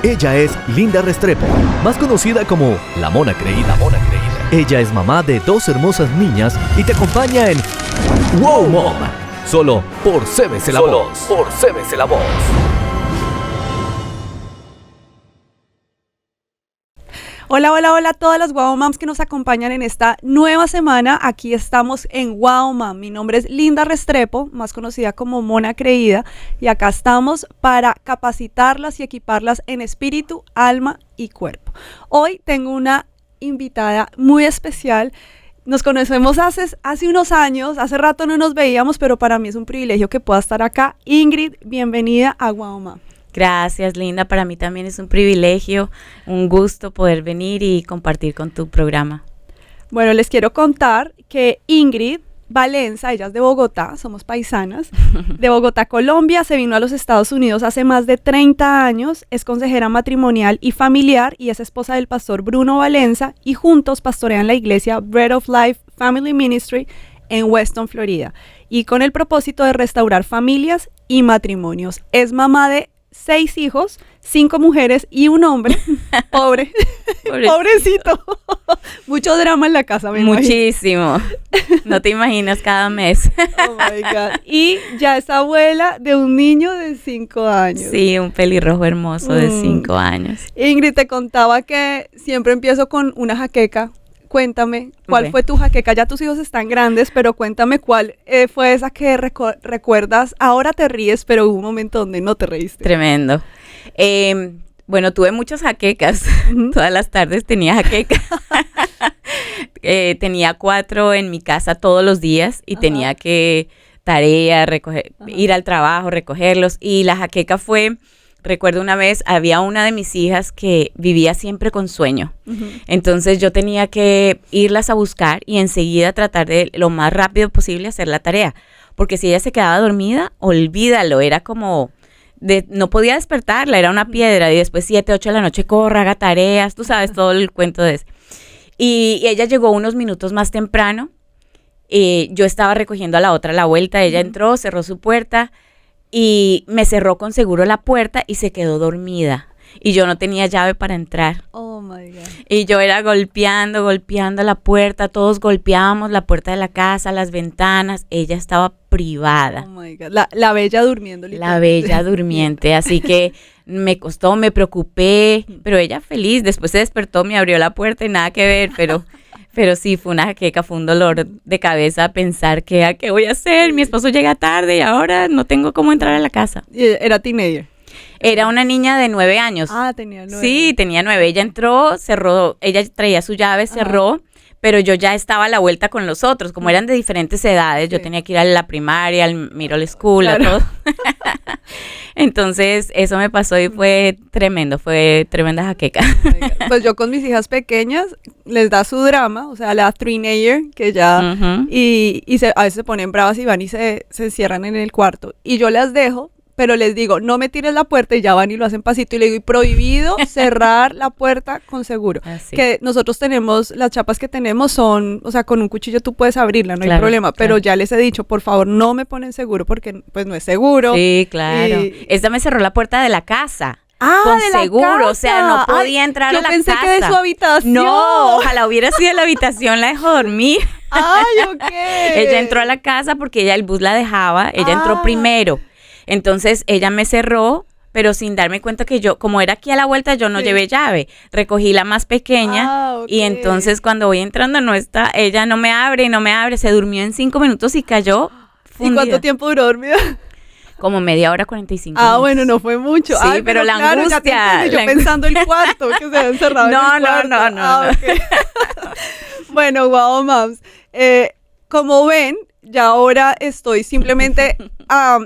Ella es Linda Restrepo, más conocida como La Mona Creída. Ella es mamá de 2 hermosas niñas y te acompaña en Wow Mom, solo por CBC La Voz. Hola, hola, hola a todas las Wow Moms que nos acompañan en esta nueva semana. Aquí estamos en Wow Mom. Mi nombre es Linda Restrepo, más conocida como Mona Creída, y acá estamos para capacitarlas y equiparlas en espíritu, alma y cuerpo. Hoy tengo una invitada muy especial. Nos conocemos hace unos años, hace rato no nos veíamos, pero para mí es un privilegio que pueda estar acá. Ingrid, bienvenida a Wow Mom. Gracias, Linda. Para mí también es un privilegio, un gusto poder venir y compartir con tu programa. Bueno, les quiero contar que Ingrid Valenza, ella es de Bogotá, somos paisanas, de Bogotá, Colombia, se vino a los Estados Unidos hace más de 30 años, es consejera matrimonial y familiar y es esposa del pastor Bruno Valenza y juntos pastorean la iglesia Bread of Life Family Ministry en Weston, Florida, y con el propósito de restaurar familias y matrimonios. Es mamá de 6 hijos, 5 mujeres y un hombre. Pobrecito. Mucho drama en la casa, me Muchísimo. No te imaginas cada mes. Oh my God. Y ya es abuela de un niño de 5 años. Sí, un pelirrojo hermoso de 5 años. Ingrid, te contaba que siempre empiezo con una jaqueca. Cuéntame, ¿cuál fue tu jaqueca? Ya tus hijos están grandes, pero cuéntame cuál fue esa que recuerdas. Ahora te ríes, pero hubo un momento donde no te reíste. Tremendo. Bueno, tuve muchas jaquecas. Todas las tardes tenía jaqueca. Tenía 4 en mi casa todos los días y tenía que tarea, ir al trabajo, recogerlos. Y la jaqueca fue... Recuerdo una vez, había una de mis hijas que vivía siempre con sueño. Entonces yo tenía que irlas a buscar y enseguida tratar de lo más rápido posible hacer la tarea. Porque si ella se quedaba dormida, olvídalo, era como... no podía despertarla, era una piedra. Y después 7, 8 de la noche, corra, haga tareas, tú sabes todo el cuento de eso. Y ella llegó unos minutos más temprano. Yo estaba recogiendo a la otra a la vuelta, ella entró, cerró su puerta. Y me cerró con seguro la puerta y se quedó dormida. Y yo no tenía llave para entrar. Oh, my God. Y yo era golpeando la puerta. Todos golpeábamos la puerta de la casa, las ventanas. Ella estaba privada. Oh, my God. La bella durmiendo. La bella durmiente. Así que me costó, me preocupé. Pero ella feliz. Después se despertó, me abrió la puerta y nada que ver. Pero sí, fue una jaqueca, fue un dolor de cabeza pensar que, ¿qué voy a hacer? Mi esposo llega tarde y ahora no tengo cómo entrar a la casa. ¿Era teenager? Era una niña de 9 años. Ah, tenía 9. Sí, tenía 9. Ella entró, cerró, ella traía su llave, cerró, pero yo ya estaba a la vuelta con los otros. Como eran de diferentes edades, yo tenía que ir a la primaria, al middle school, a todo. Entonces, eso me pasó y fue tremendo, fue tremenda jaqueca. Pues yo con mis hijas pequeñas les da su drama, o sea, la teenager que ya, y a veces se ponen bravas y van y se cierran en el cuarto. Y yo las dejo, pero les digo, no me tires la puerta y ya van y lo hacen pasito. Y le digo, y prohibido cerrar la puerta con seguro. Así. Que nosotros tenemos, las chapas que tenemos son, o sea, con un cuchillo tú puedes abrirla, no hay problema. Pero ya les he dicho, por favor, no me ponen seguro porque pues no es seguro. Sí, claro. Esta me cerró la puerta de la casa. Con de seguro, casa. O sea, no podía entrar a la casa. Yo pensé que de su habitación. No, ojalá hubiera sido de la habitación, la dejó dormir. Ay, ok. Ella entró a la casa porque el bus la dejaba, ella entró primero. Entonces ella me cerró, pero sin darme cuenta que yo, como era aquí a la vuelta, yo no llevé llave. Recogí la más pequeña y entonces cuando voy entrando no está, ella no me abre, se durmió en 5 minutos y cayó fundida. ¿Y cuánto tiempo duró dormida? Como media hora, 45 minutos. Bueno, no fue mucho. Sí, pero la angustia. Yo pensando el cuarto, que se había encerrado en el cuarto. No. Okay. Bueno, Wow Moms. Como ven, ya ahora estoy simplemente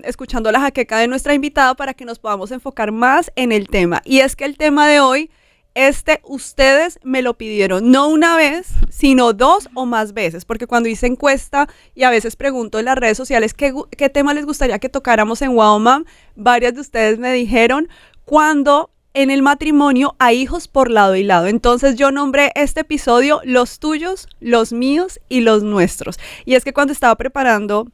escuchando la jaqueca de nuestra invitada para que nos podamos enfocar más en el tema. Y es que el tema de hoy, ustedes me lo pidieron, no una vez, sino 2 o más veces, porque cuando hice encuesta y a veces pregunto en las redes sociales qué tema les gustaría que tocáramos en Wow Mom, varias de ustedes me dijeron cuando en el matrimonio hay hijos por lado y lado. Entonces yo nombré este episodio los tuyos, los míos y los nuestros. Y es que cuando estaba preparando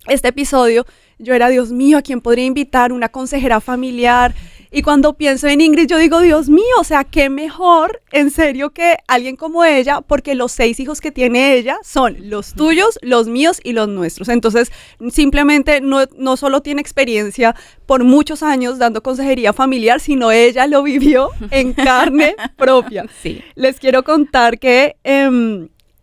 este episodio, yo era, Dios mío, ¿a quién podría invitar? Una consejera familiar Y cuando pienso en Ingrid, yo digo, Dios mío, o sea, qué mejor, en serio, que alguien como ella, porque los 6 hijos que tiene ella son los tuyos, los míos y los nuestros. Entonces, simplemente no solo tiene experiencia por muchos años dando consejería familiar, sino ella lo vivió en carne propia. Sí. Les quiero contar que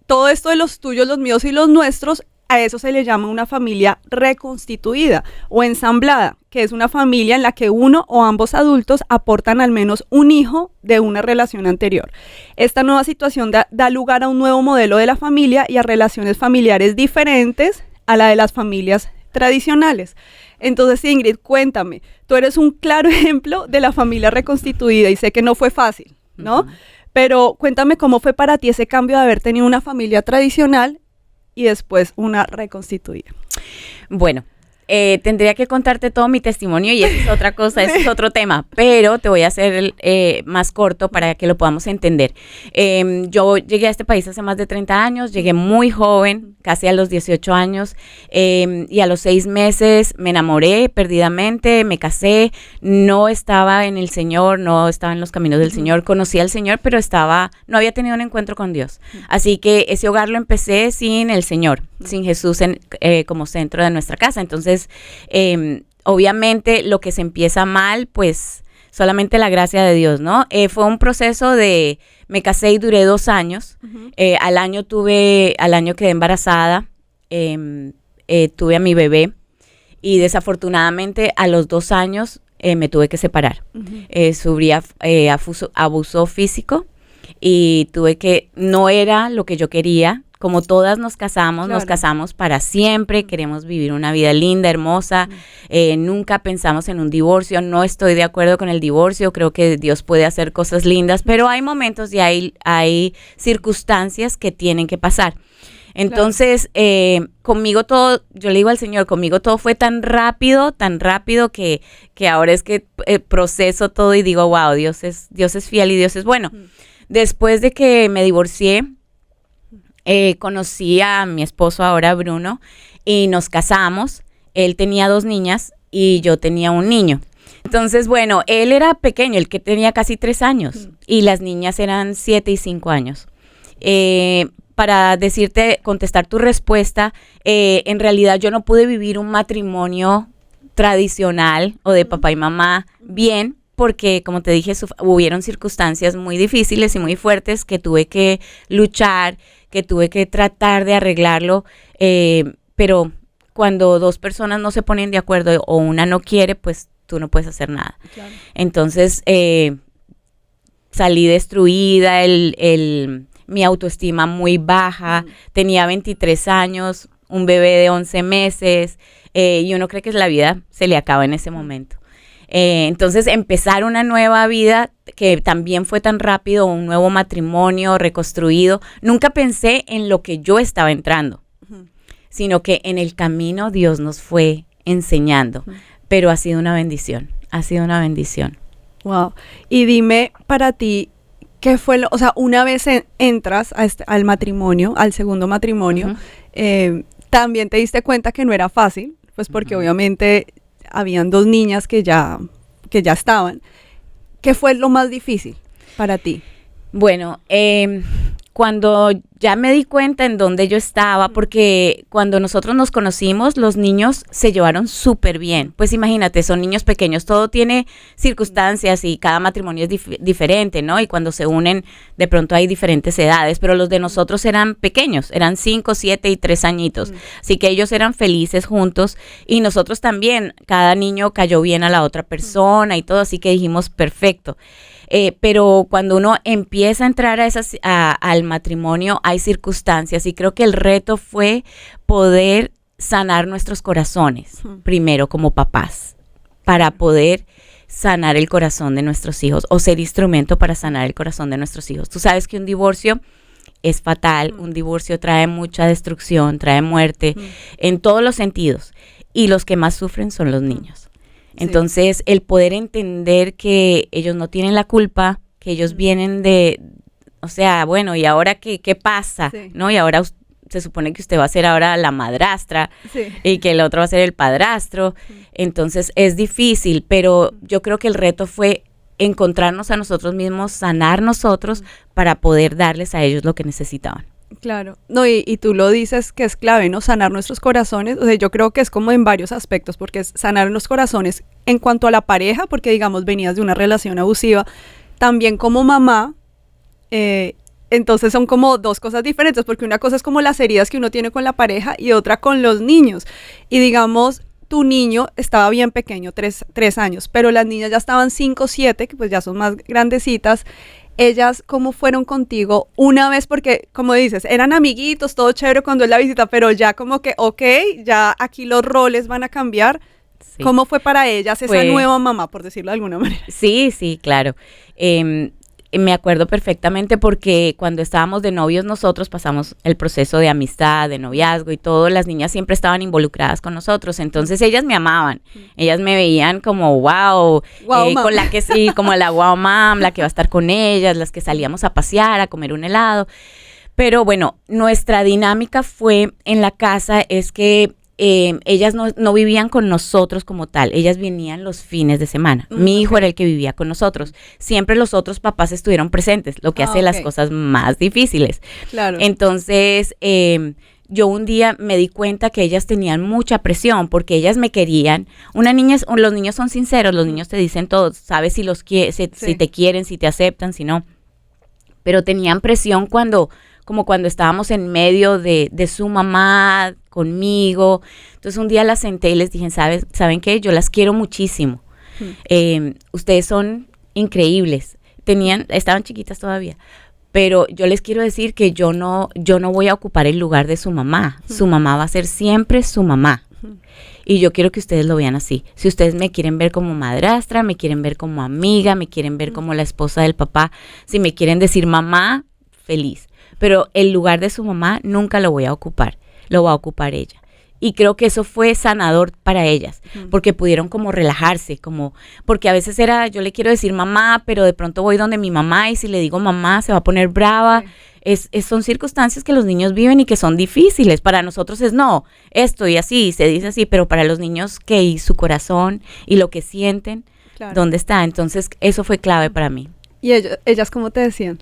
todo esto de los tuyos, los míos y los nuestros, a eso se le llama una familia reconstituida o ensamblada, que es una familia en la que uno o ambos adultos aportan al menos un hijo de una relación anterior. Esta nueva situación da lugar a un nuevo modelo de la familia y a relaciones familiares diferentes a la de las familias tradicionales. Entonces, Ingrid, cuéntame, tú eres un claro ejemplo de la familia reconstituida y sé que no fue fácil, ¿no? Uh-huh. Pero cuéntame cómo fue para ti ese cambio de haber tenido una familia tradicional y después una reconstituida. Bueno, tendría que contarte todo mi testimonio y esa es otra cosa, ese es otro tema, pero te voy a hacer más corto para que lo podamos entender. Yo llegué a este país hace más de 30 años, llegué muy joven, casi a los 18 años, y a los 6 meses me enamoré perdidamente, me casé, no estaba en el Señor, no estaba en los caminos del Señor, conocí al Señor, pero no había tenido un encuentro con Dios. Así que ese hogar lo empecé sin el Señor, sin Jesús como centro de nuestra casa. Entonces, obviamente lo que se empieza mal, pues solamente la gracia de Dios, ¿no? Fue un proceso me casé y duré 2 años. Uh-huh. Al año quedé embarazada, tuve a mi bebé y desafortunadamente a los 2 años me tuve que separar. Uh-huh. Sufrí abuso físico y no era lo que yo quería. Como todas nos casamos para siempre, queremos vivir una vida linda, hermosa, nunca pensamos en un divorcio, no estoy de acuerdo con el divorcio, creo que Dios puede hacer cosas lindas, pero hay momentos y hay circunstancias que tienen que pasar. Entonces, conmigo todo, yo le digo al Señor, conmigo todo fue tan rápido que ahora es que proceso todo y digo, wow, Dios es fiel y Dios es bueno. Después de que me divorcié, conocí a mi esposo ahora, Bruno, y nos casamos. Él tenía 2 niñas y yo tenía un niño. Entonces, bueno, él era pequeño, él que tenía casi 3 años, y las niñas eran 7 y 5 años. Para contestar tu respuesta, en realidad yo no pude vivir un matrimonio tradicional o de papá y mamá bien, porque, como te dije, hubieron circunstancias muy difíciles y muy fuertes que tuve que luchar, que tuve que tratar de arreglarlo, pero cuando 2 personas no se ponen de acuerdo o una no quiere, pues tú no puedes hacer nada. Claro. Entonces, salí destruida, mi autoestima muy baja, tenía 23 años, un bebé de 11 meses, y uno cree que la vida se le acaba en ese momento. Entonces, empezar una nueva vida que también fue tan rápido, un nuevo matrimonio reconstruido. Nunca pensé en lo que yo estaba entrando, sino que en el camino Dios nos fue enseñando. Pero ha sido una bendición, Wow. Y dime, para ti, ¿qué fue o sea, una vez entras al matrimonio, al segundo matrimonio, también te diste cuenta que no era fácil, pues porque obviamente habían 2 niñas que ya estaban. ¿Qué fue lo más difícil para ti? Bueno, cuando ya me di cuenta en dónde yo estaba, porque cuando nosotros nos conocimos, los niños se llevaron súper bien. Pues imagínate, son niños pequeños, todo tiene circunstancias y cada matrimonio es diferente, ¿no? Y cuando se unen, de pronto hay diferentes edades, pero los de nosotros eran pequeños, eran 5, 7 y 3 añitos. Así que ellos eran felices juntos y nosotros también, cada niño cayó bien a la otra persona y todo, así que dijimos, perfecto. Pero cuando uno empieza a entrar al matrimonio, hay circunstancias y creo que el reto fue poder sanar nuestros corazones, primero como papás, para poder sanar el corazón de nuestros hijos o ser instrumento para sanar el corazón de nuestros hijos. Tú sabes que un divorcio es fatal, un divorcio trae mucha destrucción, trae muerte en todos los sentidos y los que más sufren son los niños. Entonces, el poder entender que ellos no tienen la culpa, que ellos vienen o sea, bueno, ¿y ahora qué pasa? Sí. ¿No? Y ahora se supone que usted va a ser ahora la madrastra Sí. y que el otro va a ser el padrastro. Entonces es difícil, pero yo creo que el reto fue encontrarnos a nosotros mismos, sanar nosotros para poder darles a ellos lo que necesitaban. Claro, no, y tú lo dices que es clave, ¿no? Sanar nuestros corazones, o sea, yo creo que es como en varios aspectos, porque es sanar los corazones en cuanto a la pareja, porque digamos venías de una relación abusiva, también como mamá, entonces son como dos cosas diferentes, porque una cosa es como las heridas que uno tiene con la pareja y otra con los niños, y digamos, tu niño estaba bien pequeño, 3 años, pero las niñas ya estaban 5, 7, que pues ya son más grandecitas. Ellas, ¿cómo fueron contigo una vez? Porque, como dices, eran amiguitos, todo chévere cuando es la visita, pero ya como que, ok, ya aquí los roles van a cambiar. Sí. ¿Cómo fue para ellas esa Fue- nueva mamá, por decirlo de alguna manera? Sí, sí, claro. Me acuerdo perfectamente porque cuando estábamos de novios nosotros pasamos el proceso de amistad, de noviazgo y todo, las niñas siempre estaban involucradas con nosotros, entonces ellas me amaban, ellas me veían como wow, Wow, mom. con la que sí, como la wow mom, la que va a estar con ellas, las que salíamos a pasear, a comer un helado. Pero bueno, nuestra dinámica fue en la casa es que ellas no vivían con nosotros como tal, ellas venían los fines de semana. Mi hijo era el que vivía con nosotros. Siempre los otros papás estuvieron presentes, lo que hace las ok. cosas más difíciles. Claro. Entonces, yo un día me di cuenta que ellas tenían mucha presión porque ellas me querían. Los niños son sinceros, los niños te dicen todo, sabes si si te quieren, si te aceptan, si no. Pero tenían presión como cuando estábamos en medio de su mamá conmigo. Entonces un día las senté y les dije, ¿saben qué? Yo las quiero muchísimo. Ustedes son increíbles. Estaban chiquitas todavía. Pero yo les quiero decir que yo no voy a ocupar el lugar de su mamá. Su mamá va a ser siempre su mamá. Y yo quiero que ustedes lo vean así. Si ustedes me quieren ver como madrastra, me quieren ver como amiga, me quieren ver como la esposa del papá, si me quieren decir mamá, feliz. Pero el lugar de su mamá nunca lo voy a ocupar, lo va a ocupar ella. Y creo que eso fue sanador para ellas, porque pudieron como relajarse, porque a veces yo le quiero decir mamá, pero de pronto voy donde mi mamá y si le digo mamá se va a poner brava. Son circunstancias que los niños viven y que son difíciles. Para nosotros no, esto y así, se dice así, pero para los niños y su corazón y lo que sienten, Claro. ¿dónde está? Entonces eso fue clave para mí. ¿Y ellas cómo te decían?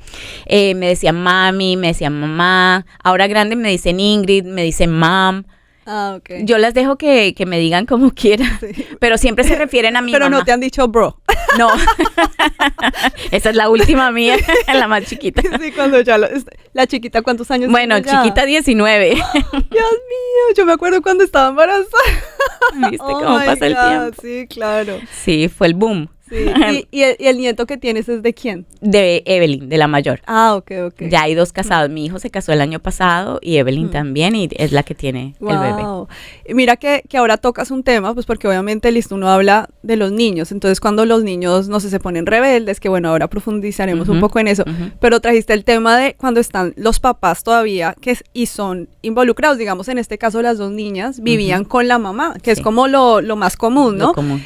Me decían mami, me decían mamá, ahora grande me dicen Ingrid, me dicen mam. Ah, ok. Yo las dejo que me digan como quieran, Sí. pero siempre se refieren a mi Pero mamá. no te han dicho bro. No. Esa es la última mía, la más chiquita. Sí, cuando ya la chiquita, ¿cuántos años Bueno, tiene ya? chiquita 19. Dios mío, yo me acuerdo cuando estaba embarazada. ¿Viste Oh cómo my pasa el God, tiempo? Sí, claro. Sí, fue el boom. Sí. ¿Y el nieto que tienes es de quién? De Evelyn, de la mayor. Ah, ok. Ya hay 2 casados. Mi hijo se casó el año pasado y Evelyn también, y es la que tiene el bebé. Wow. Mira que ahora tocas un tema, pues porque obviamente listo, uno habla de los niños, entonces cuando los niños, no sé, se ponen rebeldes, que bueno, ahora profundizaremos un poco en eso, pero trajiste el tema de cuando están los papás todavía y son involucrados, digamos en este caso las 2 niñas vivían con la mamá, que es Sí. como lo más común, ¿no? Lo común.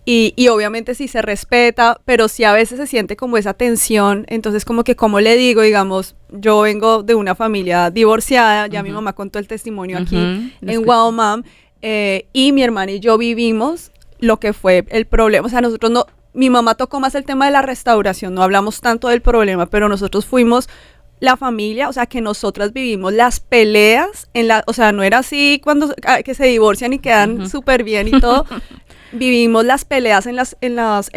Y obviamente sí se respeta, pero sí a veces se siente como esa tensión, entonces como que como le digo, digamos, yo vengo de una familia divorciada, ya mi mamá contó el testimonio aquí en Wow Mom, y mi hermana y yo vivimos lo que fue el problema, o sea, nosotros no, mi mamá tocó más el tema de la restauración, no hablamos tanto del problema, pero nosotros fuimos la familia, o sea, que nosotras vivimos las peleas, o sea, no era así cuando que se divorcian y quedan súper bien y todo, vivimos las peleas en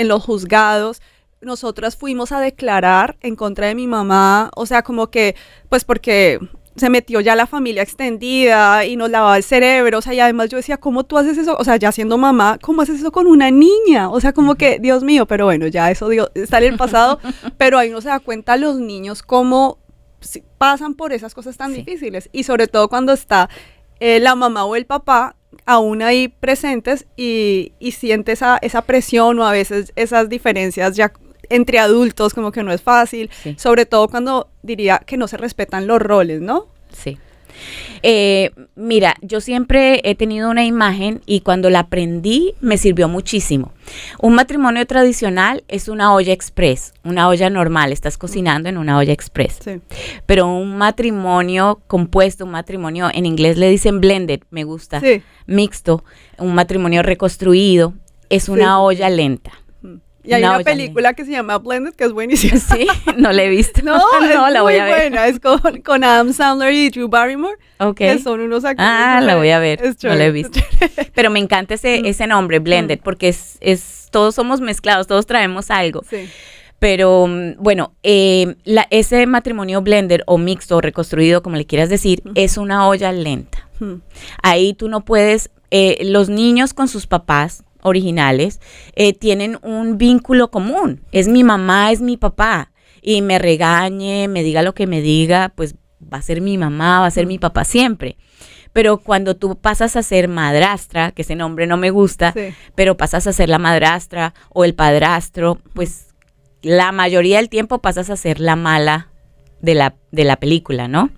los juzgados. Nosotras fuimos a declarar en contra de mi mamá, o sea, como que, pues porque se metió ya la familia extendida y nos lavaba el cerebro, o sea, y además yo decía, ¿cómo tú haces eso? O sea, ya siendo mamá, ¿cómo haces eso con una niña? O sea, como que, Dios mío, pero bueno, ya eso está en el pasado, pero ahí uno se da cuenta los niños cómo pasan por esas cosas tan difíciles, y sobre todo cuando está la mamá o el papá aún ahí presentes y siente esa presión o a veces esas diferencias ya entre adultos, como que no es fácil, Sí. sobre todo cuando diría que no se respetan los roles, ¿no? Sí. Mira, yo siempre he tenido una imagen y cuando la aprendí me sirvió muchísimo. Un matrimonio tradicional es una olla express, una olla normal, estás cocinando en una olla express. Sí. Pero un matrimonio compuesto, un matrimonio, en inglés le dicen blended, me gusta, Sí. mixto, un matrimonio reconstruido, es una olla lenta. Y hay Una una olla película que se llama Blended, que es buenísima. Sí, no la he visto. No, no, es la muy voy a ver. buena. Es con Adam Sandler y Drew Barrymore, Ok. que son unos actores. La voy a ver, Es no la he chévere, visto. es chévere. Pero me encanta ese nombre, blended, porque todos somos mezclados, todos traemos algo. Sí. Pero bueno, ese matrimonio blender o mixto o reconstruido, como le quieras decir, es una olla lenta. Ahí tú no puedes, los niños con sus papás originales tienen un vínculo común. Es mi mamá, es mi papá. Y me regañe, me diga lo que me diga, pues va a ser mi mamá, va a ser mi papá siempre. Pero cuando tú pasas a ser madrastra, que ese nombre no me gusta, Sí. pero pasas a ser la madrastra o el padrastro, pues la mayoría del tiempo pasas a ser la mala de la película, ¿no?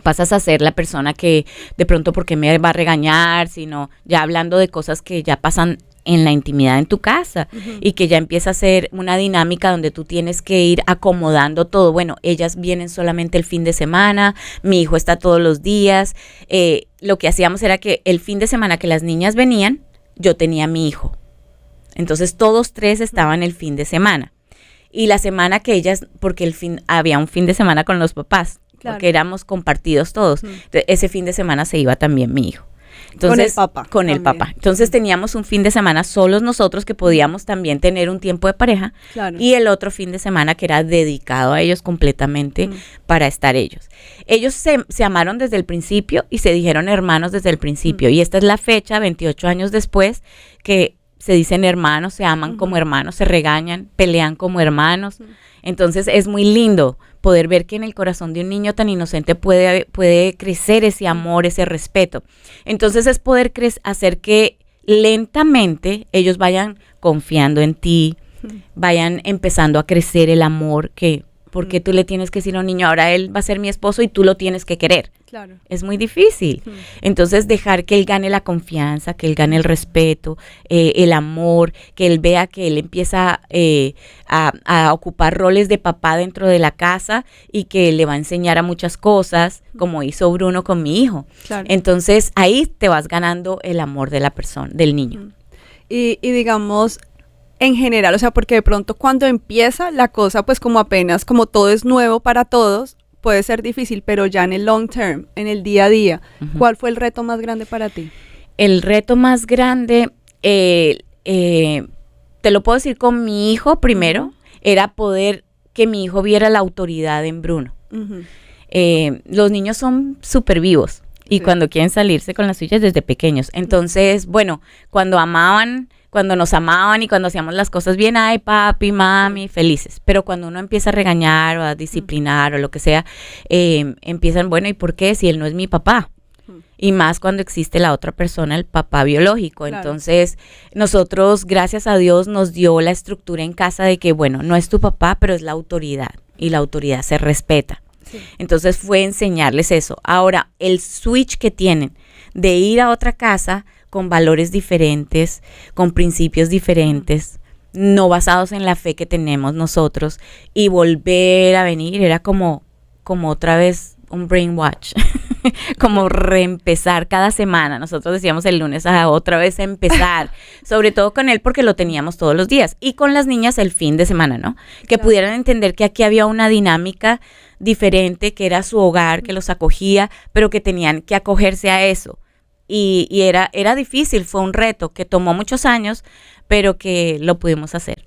Pasas a ser la persona que de pronto porque me va a regañar, sino ya hablando de cosas que ya pasan en la intimidad en tu casa y que ya empieza a ser una dinámica donde tú tienes que ir acomodando todo. Bueno, ellas vienen solamente el fin de semana, mi hijo está todos los días. Lo que hacíamos era que el fin de semana que las niñas venían, yo tenía a mi hijo. Entonces todos tres estaban el fin de semana. Y la semana que ellas, porque había un fin de semana con los papás, Claro. porque éramos compartidos todos. Entonces, ese fin de semana se iba también mi hijo. Entonces, Con el papá. Con el también. papá. Entonces teníamos un fin de semana solos nosotros que podíamos también tener un tiempo de pareja Claro. y el otro fin de semana que era dedicado a ellos completamente para estar ellos. Ellos se amaron desde el principio y se dijeron hermanos desde el principio. Y esta es la fecha, 28 años después, que se dicen hermanos, se aman como hermanos, se regañan, pelean como hermanos. Entonces es muy lindo poder ver que en el corazón de un niño tan inocente puede crecer ese amor, ese respeto. Entonces es poder hacer que lentamente ellos vayan confiando en ti, vayan empezando a crecer el amor, porque tú le tienes que decir a un niño, ahora él va a ser mi esposo y tú lo tienes que querer. Claro. Es muy difícil. Entonces dejar que él gane la confianza, que él gane el respeto, el amor, que él vea que él empieza a ocupar roles de papá dentro de la casa y que le va a enseñar a muchas cosas, como hizo Bruno con mi hijo. Claro. Entonces ahí te vas ganando el amor de la persona, del niño. Y digamos, en general, o sea, porque de pronto cuando empieza la cosa, pues como apenas, como todo es nuevo para todos, puede ser difícil, pero ya en el long term, en el día a día, ¿cuál fue el reto más grande para ti? El reto más grande, te lo puedo decir con mi hijo primero, era poder que mi hijo viera la autoridad en Bruno. Los niños son súper vivos y Sí. cuando quieren salirse con las suyas desde pequeños. Entonces, bueno, cuando nos amaban y cuando hacíamos las cosas bien, ay, papi, mami, felices. Pero cuando uno empieza a regañar o a disciplinar o lo que sea, empiezan, bueno, ¿y por qué? Si él no es mi papá. Y más cuando existe la otra persona, el papá biológico. Claro. Entonces, nosotros, gracias a Dios, nos dio la estructura en casa de que, bueno, no es tu papá, pero es la autoridad. Y la autoridad se respeta. Sí. Entonces fue enseñarles eso. Ahora, el switch que tienen de ir a otra casa con valores diferentes, con principios diferentes, no basados en la fe que tenemos nosotros, y volver a venir, era como otra vez un brainwash, como reempezar cada semana. Nosotros decíamos el lunes, otra vez empezar, sobre todo con él porque lo teníamos todos los días, y con las niñas el fin de semana, ¿no? Que Claro. pudieran entender que aquí había una dinámica diferente, que era su hogar, que los acogía, pero que tenían que acogerse a eso. Y era difícil, fue un reto que tomó muchos años, pero que lo pudimos hacer.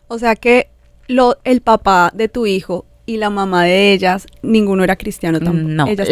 O sea que el papá de tu hijo y la mamá de ellas, ninguno era cristiano tampoco. No, Ellas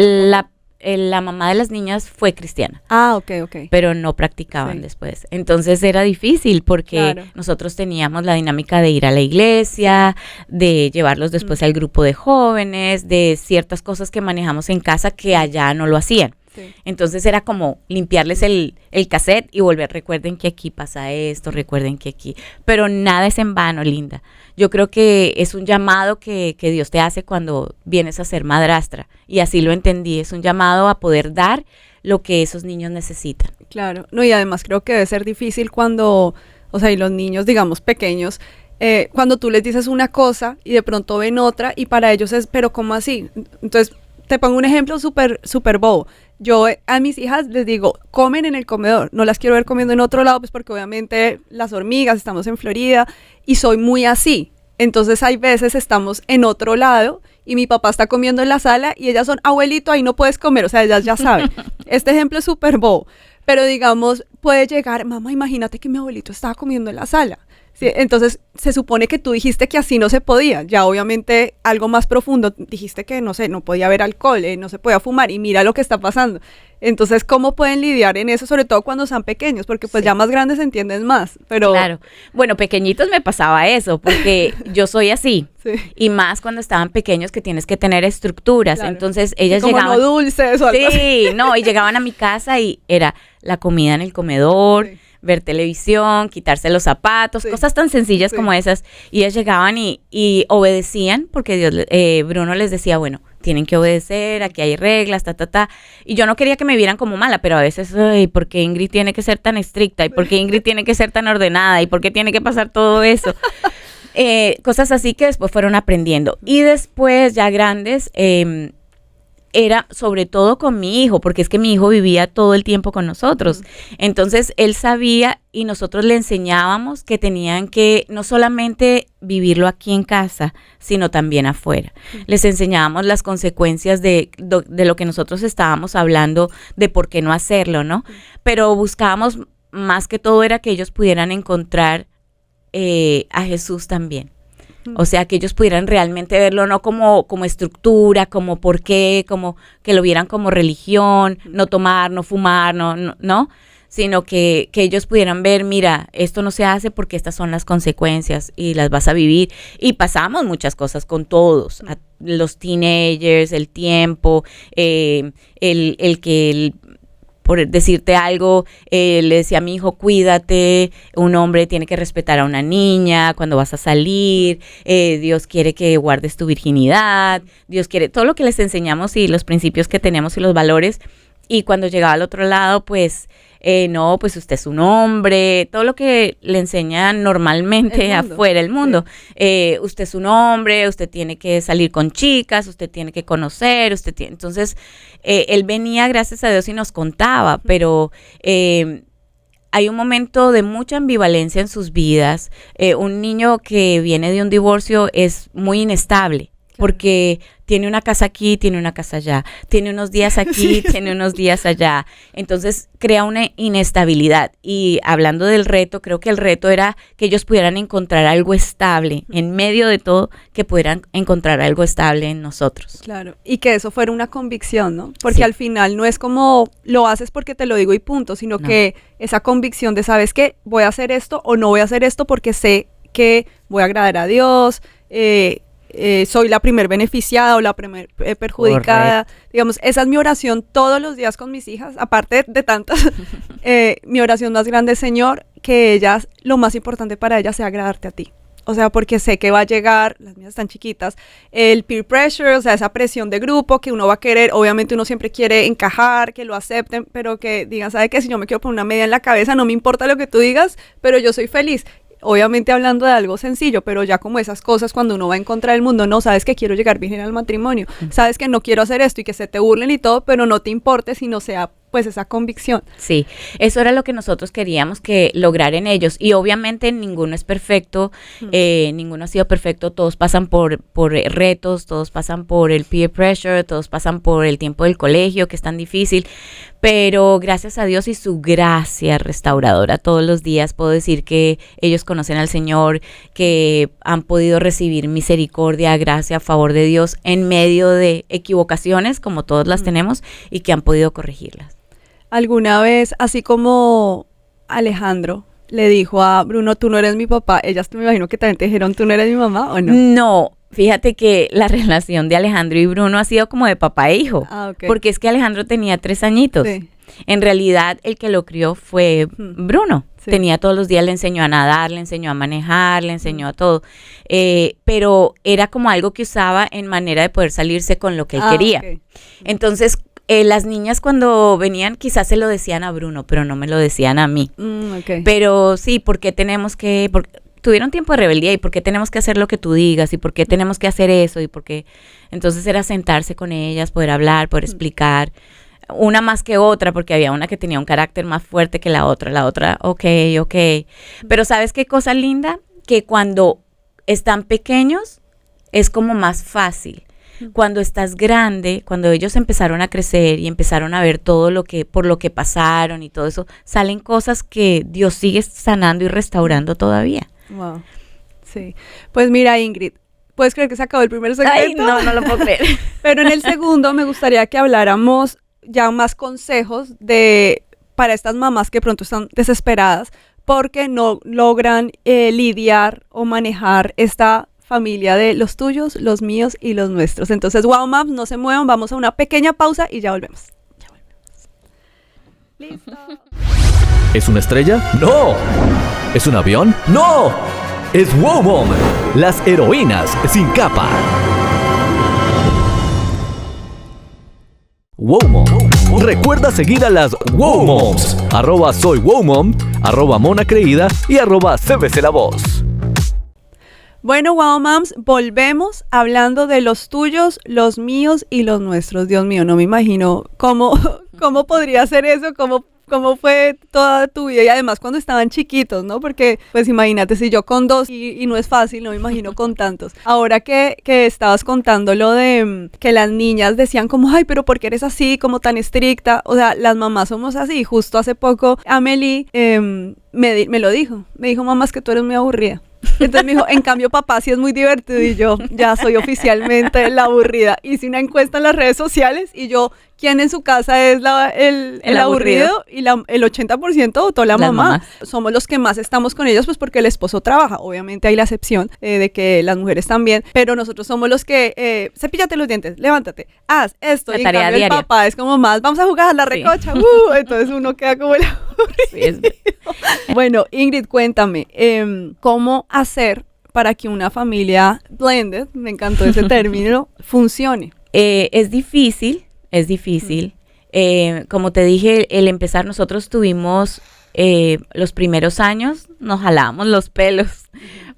la mamá de las niñas fue cristiana, ok. pero no practicaban Sí. después. Entonces era difícil porque Claro. nosotros teníamos la dinámica de ir a la iglesia, de llevarlos después al grupo de jóvenes, de ciertas cosas que manejamos en casa que allá no lo hacían. Sí. Entonces era como limpiarles el cassette y volver, recuerden que aquí pasa esto, recuerden que aquí, pero nada es en vano, linda. Yo creo que es un llamado que Dios te hace cuando vienes a ser madrastra, y así lo entendí, es un llamado a poder dar lo que esos niños necesitan. Claro, no, y además creo que debe ser difícil cuando, o sea, y los niños, digamos, pequeños, cuando tú les dices una cosa y de pronto ven otra y para ellos es, pero ¿cómo así? Entonces, te pongo un ejemplo súper bobo. Yo a mis hijas les digo, comen en el comedor, no las quiero ver comiendo en otro lado, pues porque obviamente las hormigas, estamos en Florida y soy muy así. Entonces hay veces estamos en otro lado y mi papá está comiendo en la sala y ellas son, abuelito, ahí no puedes comer, o sea, ellas ya saben. Este ejemplo es súper bobo, pero digamos, puede llegar, mamá, imagínate que mi abuelito estaba comiendo en la sala. Sí, entonces se supone que tú dijiste que así no se podía, ya obviamente algo más profundo, dijiste que no sé, no podía haber alcohol, no se podía fumar y mira lo que está pasando. Entonces, ¿cómo pueden lidiar en eso, sobre todo cuando son pequeños? Porque pues ya más grandes entienden más, pero... Claro, bueno, pequeñitos me pasaba eso, porque yo soy así, Sí. y más cuando estaban pequeños que tienes que tener estructuras, Claro. entonces ellas como llegaban... no dulces o algo así. Sí, no, y llegaban a mi casa y era la comida en el comedor, Sí. ver televisión, quitarse los zapatos, Sí. cosas tan sencillas Sí. como esas. Y ellas llegaban y obedecían porque Bruno les decía, bueno, tienen que obedecer, aquí hay reglas, ta. Y yo no quería que me vieran como mala, pero a veces, ay, ¿por qué Ingrid tiene que ser tan estricta? ¿Y por qué Ingrid tiene que ser tan ordenada? ¿Y por qué tiene que pasar todo eso? Cosas así que después fueron aprendiendo. Y después, ya grandes, era sobre todo con mi hijo, porque es que mi hijo vivía todo el tiempo con nosotros. Entonces, él sabía y nosotros le enseñábamos que tenían que no solamente vivirlo aquí en casa, sino también afuera. Les enseñábamos las consecuencias de lo que nosotros estábamos hablando, de por qué no hacerlo, ¿no? Pero buscábamos, más que todo, era que ellos pudieran encontrar a Jesús también. O sea, que ellos pudieran realmente verlo no como estructura, como por qué, como que lo vieran como religión, no tomar, no fumar, no, sino que ellos pudieran ver, mira, esto no se hace porque estas son las consecuencias y las vas a vivir. Y pasamos muchas cosas con todos, los teenagers, el tiempo, por decirte algo, le decía a mi hijo, cuídate, un hombre tiene que respetar a una niña cuando vas a salir, Dios quiere que guardes tu virginidad, Dios quiere, todo lo que les enseñamos y los principios que tenemos y los valores, y cuando llegaba al otro lado, pues, no, pues usted es un hombre, todo lo que le enseñan normalmente afuera, el mundo. Sí. Usted es un hombre, usted tiene que salir con chicas, usted tiene que conocer, entonces, él venía, gracias a Dios, y nos contaba, pero hay un momento de mucha ambivalencia en sus vidas. Un niño que viene de un divorcio es muy inestable, porque tiene una casa aquí, tiene una casa allá, tiene unos días aquí, tiene unos días allá. Entonces crea una inestabilidad. Y hablando del reto, creo que el reto era que ellos pudieran encontrar algo estable, en medio de todo, que pudieran encontrar algo estable en nosotros. Claro, y que eso fuera una convicción, ¿no? Porque Sí. al final no es como lo haces porque te lo digo y punto, sino que esa convicción de, ¿sabes qué? Voy a hacer esto o no voy a hacer esto porque sé que voy a agradar a Dios, soy la primer beneficiada o la primer perjudicada. Correcto. Digamos, esa es mi oración todos los días con mis hijas, aparte de tantas. Mi oración más grande es, Señor, que ellas, lo más importante para ellas sea agradarte a ti. O sea, porque sé que va a llegar, las mías están chiquitas, el peer pressure, o sea, esa presión de grupo que uno va a querer, obviamente uno siempre quiere encajar, que lo acepten, pero que digan, ¿sabe qué? Si yo me quiero poner una media en la cabeza, no me importa lo que tú digas, pero yo soy feliz. Obviamente hablando de algo sencillo, pero ya como esas cosas cuando uno va a encontrar el mundo, no, sabes que quiero llegar virgen al matrimonio, sabes que no quiero hacer esto y que se te burlen y todo, pero no te importe si no sea pues esa convicción. Sí, eso era lo que nosotros queríamos que lograr en ellos, y obviamente ninguno es perfecto, ninguno ha sido perfecto, todos pasan por retos, todos pasan por el peer pressure, todos pasan por el tiempo del colegio que es tan difícil, pero gracias a Dios y su gracia restauradora todos los días puedo decir que ellos conocen al Señor, que han podido recibir misericordia, gracia, a favor de Dios en medio de equivocaciones como todos las tenemos, y que han podido corregirlas. ¿Alguna vez, así como Alejandro le dijo a Bruno, tú no eres mi papá, ellas me imagino que también te dijeron, tú no eres mi mamá, o no? No, Fíjate que la relación de Alejandro y Bruno ha sido como de papá e hijo, Ok. porque es que Alejandro tenía 3 añitos. Sí. En realidad, el que lo crió fue Bruno. Sí. Tenía todos los días, le enseñó a nadar, le enseñó a manejar, le enseñó a todo. Pero era como algo que usaba en manera de poder salirse con lo que él quería. Ok. Entonces, las niñas cuando venían quizás se lo decían a Bruno, pero no me lo decían a mí. Ok. Pero sí, ¿por qué tenemos que...? Tuvieron tiempo de rebeldía y por qué tenemos que hacer lo que tú digas y por qué tenemos que hacer eso y por qué... Entonces era sentarse con ellas, poder hablar, poder explicar. Una más que otra, porque había una que tenía un carácter más fuerte que la otra, ok. Pero ¿sabes qué cosa linda? Que cuando están pequeños es como más fácil. Cuando estás grande, cuando ellos empezaron a crecer y empezaron a ver todo por lo que pasaron y todo eso, salen cosas que Dios sigue sanando y restaurando todavía. Wow. Sí. Pues mira, Ingrid, ¿puedes creer que se acabó el primer segmento? Ay, no lo puedo creer. Pero en el segundo me gustaría que habláramos ya más consejos para estas mamás que pronto están desesperadas porque no logran lidiar o manejar esta familia de los tuyos, los míos y los nuestros. Entonces, Wow Moms, no se muevan, vamos a una pequeña pausa y ya volvemos. Listo. ¿Es una estrella? ¡No! ¿Es un avión? ¡No! Es Wow Mom, las heroínas sin capa. Wow Mom. Recuerda seguir a las Wow Moms. @soy Wow Mom, @Mona Creída y @CBC La Voz. Bueno, Wow Moms, volvemos hablando de los tuyos, los míos y los nuestros. Dios mío, no me imagino cómo podría ser eso, cómo fue toda tu vida y además cuando estaban chiquitos, ¿no? Porque, pues imagínate, si yo con 2 y no es fácil, no me imagino con tantos. Ahora que estabas contando lo de que las niñas decían como, ay, pero ¿por qué eres así, como tan estricta? O sea, las mamás somos así. Justo hace poco, Amelie me lo dijo. Me dijo, mamá, es que tú eres muy aburrida. Entonces me dijo, en cambio papá sí es muy divertido y yo ya soy oficialmente la aburrida. Hice una encuesta en las redes sociales y yo, ¿quién en su casa es el aburrido? Y el 80% votó la mamá. Mamás. Somos los que más estamos con ellos pues porque el esposo trabaja. Obviamente hay la excepción de que las mujeres también, pero nosotros somos los que, cepíllate los dientes, levántate, haz esto. La y en tarea cambio diaria. el papá es como más, vamos a jugar a la recocha. Entonces uno queda como el Sí, es verdad. Bueno, Ingrid, cuéntame, ¿cómo hacer para que una familia blended, me encantó ese término, funcione? Es difícil. Como te dije, el empezar, nosotros tuvimos los primeros años, nos jalábamos los pelos,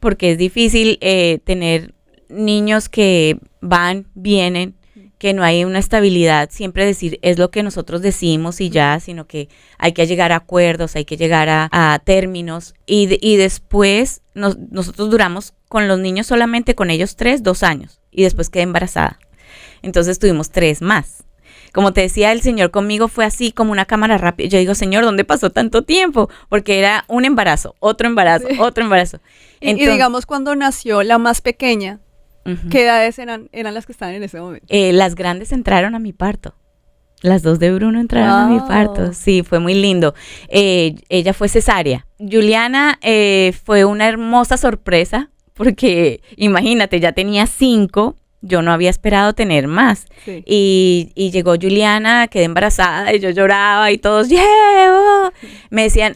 porque es difícil tener niños que van, vienen, que no hay una estabilidad, siempre decir es lo que nosotros decimos y ya, sino que hay que llegar a acuerdos, hay que llegar a términos y después nosotros duramos con los niños solamente con ellos 2 años y después quedé embarazada. Entonces tuvimos 3 más. Como te decía, el Señor conmigo fue así como una cámara rápida. Yo digo, Señor, ¿dónde pasó tanto tiempo? Porque era un embarazo, otro embarazo, Sí. otro embarazo. Y digamos cuando nació la más pequeña, uh-huh. ¿qué edades eran las que estaban en ese momento? Las grandes entraron a mi parto. Las 2 de Bruno entraron a mi Wow. parto. Sí, fue muy lindo. Ella fue cesárea. Juliana fue una hermosa sorpresa porque, imagínate, ya tenía 5. Yo no había esperado tener más. Sí. Y llegó Juliana, quedé embarazada y yo lloraba y todos, ¡yeah! Oh".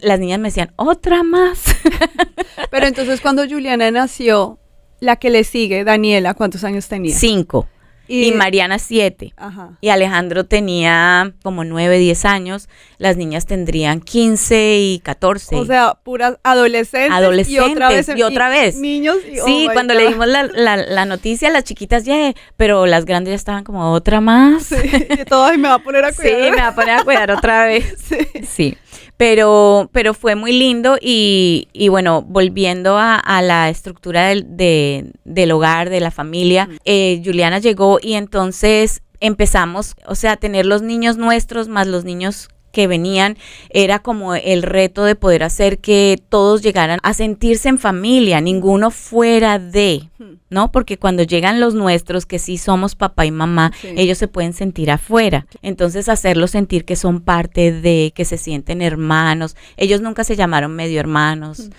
Las niñas me decían, ¡otra más! Pero entonces cuando Juliana nació, la que le sigue, Daniela, ¿cuántos años tenía? 5. Y Mariana 7. Ajá. Y Alejandro tenía como 9, 10 años. Las niñas tendrían 15 y 14. O sea, puras adolescentes. Y otra vez. Niños. Y, sí, cuando le dimos la noticia, las chiquitas, pero las grandes ya estaban como otra más. Sí, y todo, ay, me va a poner a cuidar. Sí, me va a poner a cuidar otra vez. Sí. Pero fue muy lindo y bueno, volviendo a la estructura del hogar, de la familia, Juliana llegó y entonces empezamos, o sea, a tener los niños nuestros más los niños que venían, era como el reto de poder hacer que todos llegaran a sentirse en familia, ninguno fuera de, ¿no? Porque cuando llegan los nuestros, que sí somos papá y mamá, Sí. ellos se pueden sentir afuera. Entonces, hacerlos sentir que son parte de, que se sienten hermanos. Ellos nunca se llamaron medio hermanos,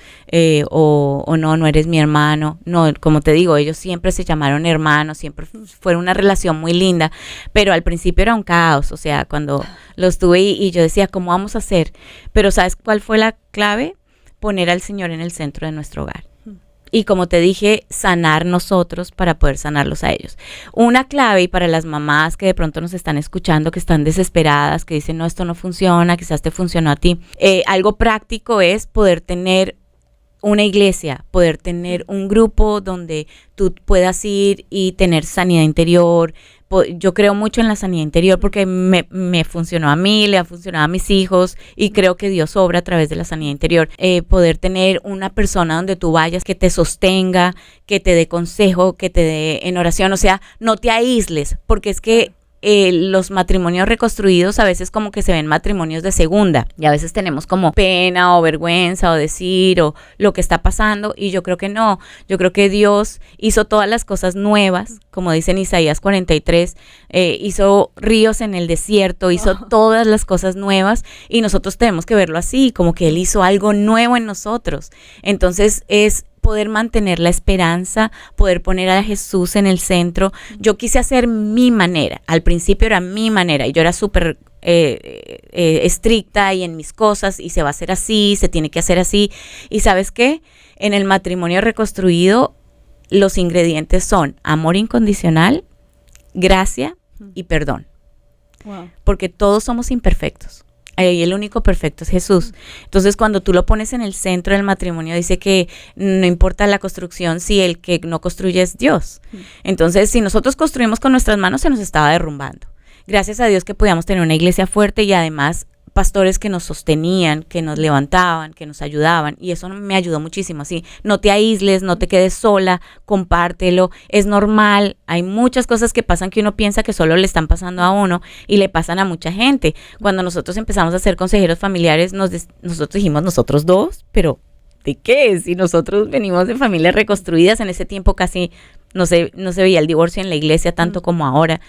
o no eres mi hermano. No, como te digo, ellos siempre se llamaron hermanos, siempre fue una relación muy linda, pero al principio era un caos, o sea, cuando los tuve y yo decía, ¿cómo vamos a hacer? Pero ¿sabes cuál fue la clave? Poner al Señor en el centro de nuestro hogar. Y como te dije, sanar nosotros para poder sanarlos a ellos. Una clave, y para las mamás que de pronto nos están escuchando, que están desesperadas, que dicen, no, esto no funciona, quizás te funcionó a ti. Algo práctico es poder tener una iglesia, poder tener un grupo donde tú puedas ir y tener sanidad interior. Yo creo mucho en la sanidad interior porque me funcionó a mí, le ha funcionado a mis hijos y creo que Dios obra a través de la sanidad interior. Poder tener una persona donde tú vayas que te sostenga, que te dé consejo, que te dé en oración, o sea, no te aísles, porque es que los matrimonios reconstruidos a veces como que se ven matrimonios de segunda y a veces tenemos como pena o vergüenza o decir o lo que está pasando, y yo creo que no, yo creo que Dios hizo todas las cosas nuevas, como dice en Isaías 43, hizo ríos en el desierto, hizo todas las cosas nuevas, y nosotros tenemos que verlo así, como que Él hizo algo nuevo en nosotros. Entonces es poder mantener la esperanza, poder poner a Jesús en el centro. Yo quise hacer mi manera, al principio era mi manera y yo era súper estricta y en mis cosas, y se va a hacer así, se tiene que hacer así, y ¿sabes qué? En el matrimonio reconstruido los ingredientes son amor incondicional, gracia y perdón, porque todos somos imperfectos. Y el único perfecto es Jesús. Entonces, cuando tú lo pones en el centro del matrimonio, dice que no importa la construcción si el que no construye es Dios. Entonces, si nosotros construimos con nuestras manos, se nos estaba derrumbando. Gracias a Dios que podíamos tener una iglesia fuerte y además pastores que nos sostenían, que nos levantaban, que nos ayudaban, y eso me ayudó muchísimo. Así, no te aísles, no te quedes sola, compártelo, es normal. Hay muchas cosas que pasan que uno piensa que solo le están pasando a uno y le pasan a mucha gente. Cuando nosotros empezamos a ser consejeros familiares, nosotros dijimos, nosotros dos, pero ¿de qué? Si nosotros venimos de familias reconstruidas, en ese tiempo casi no se veía el divorcio en la iglesia tanto como ahora.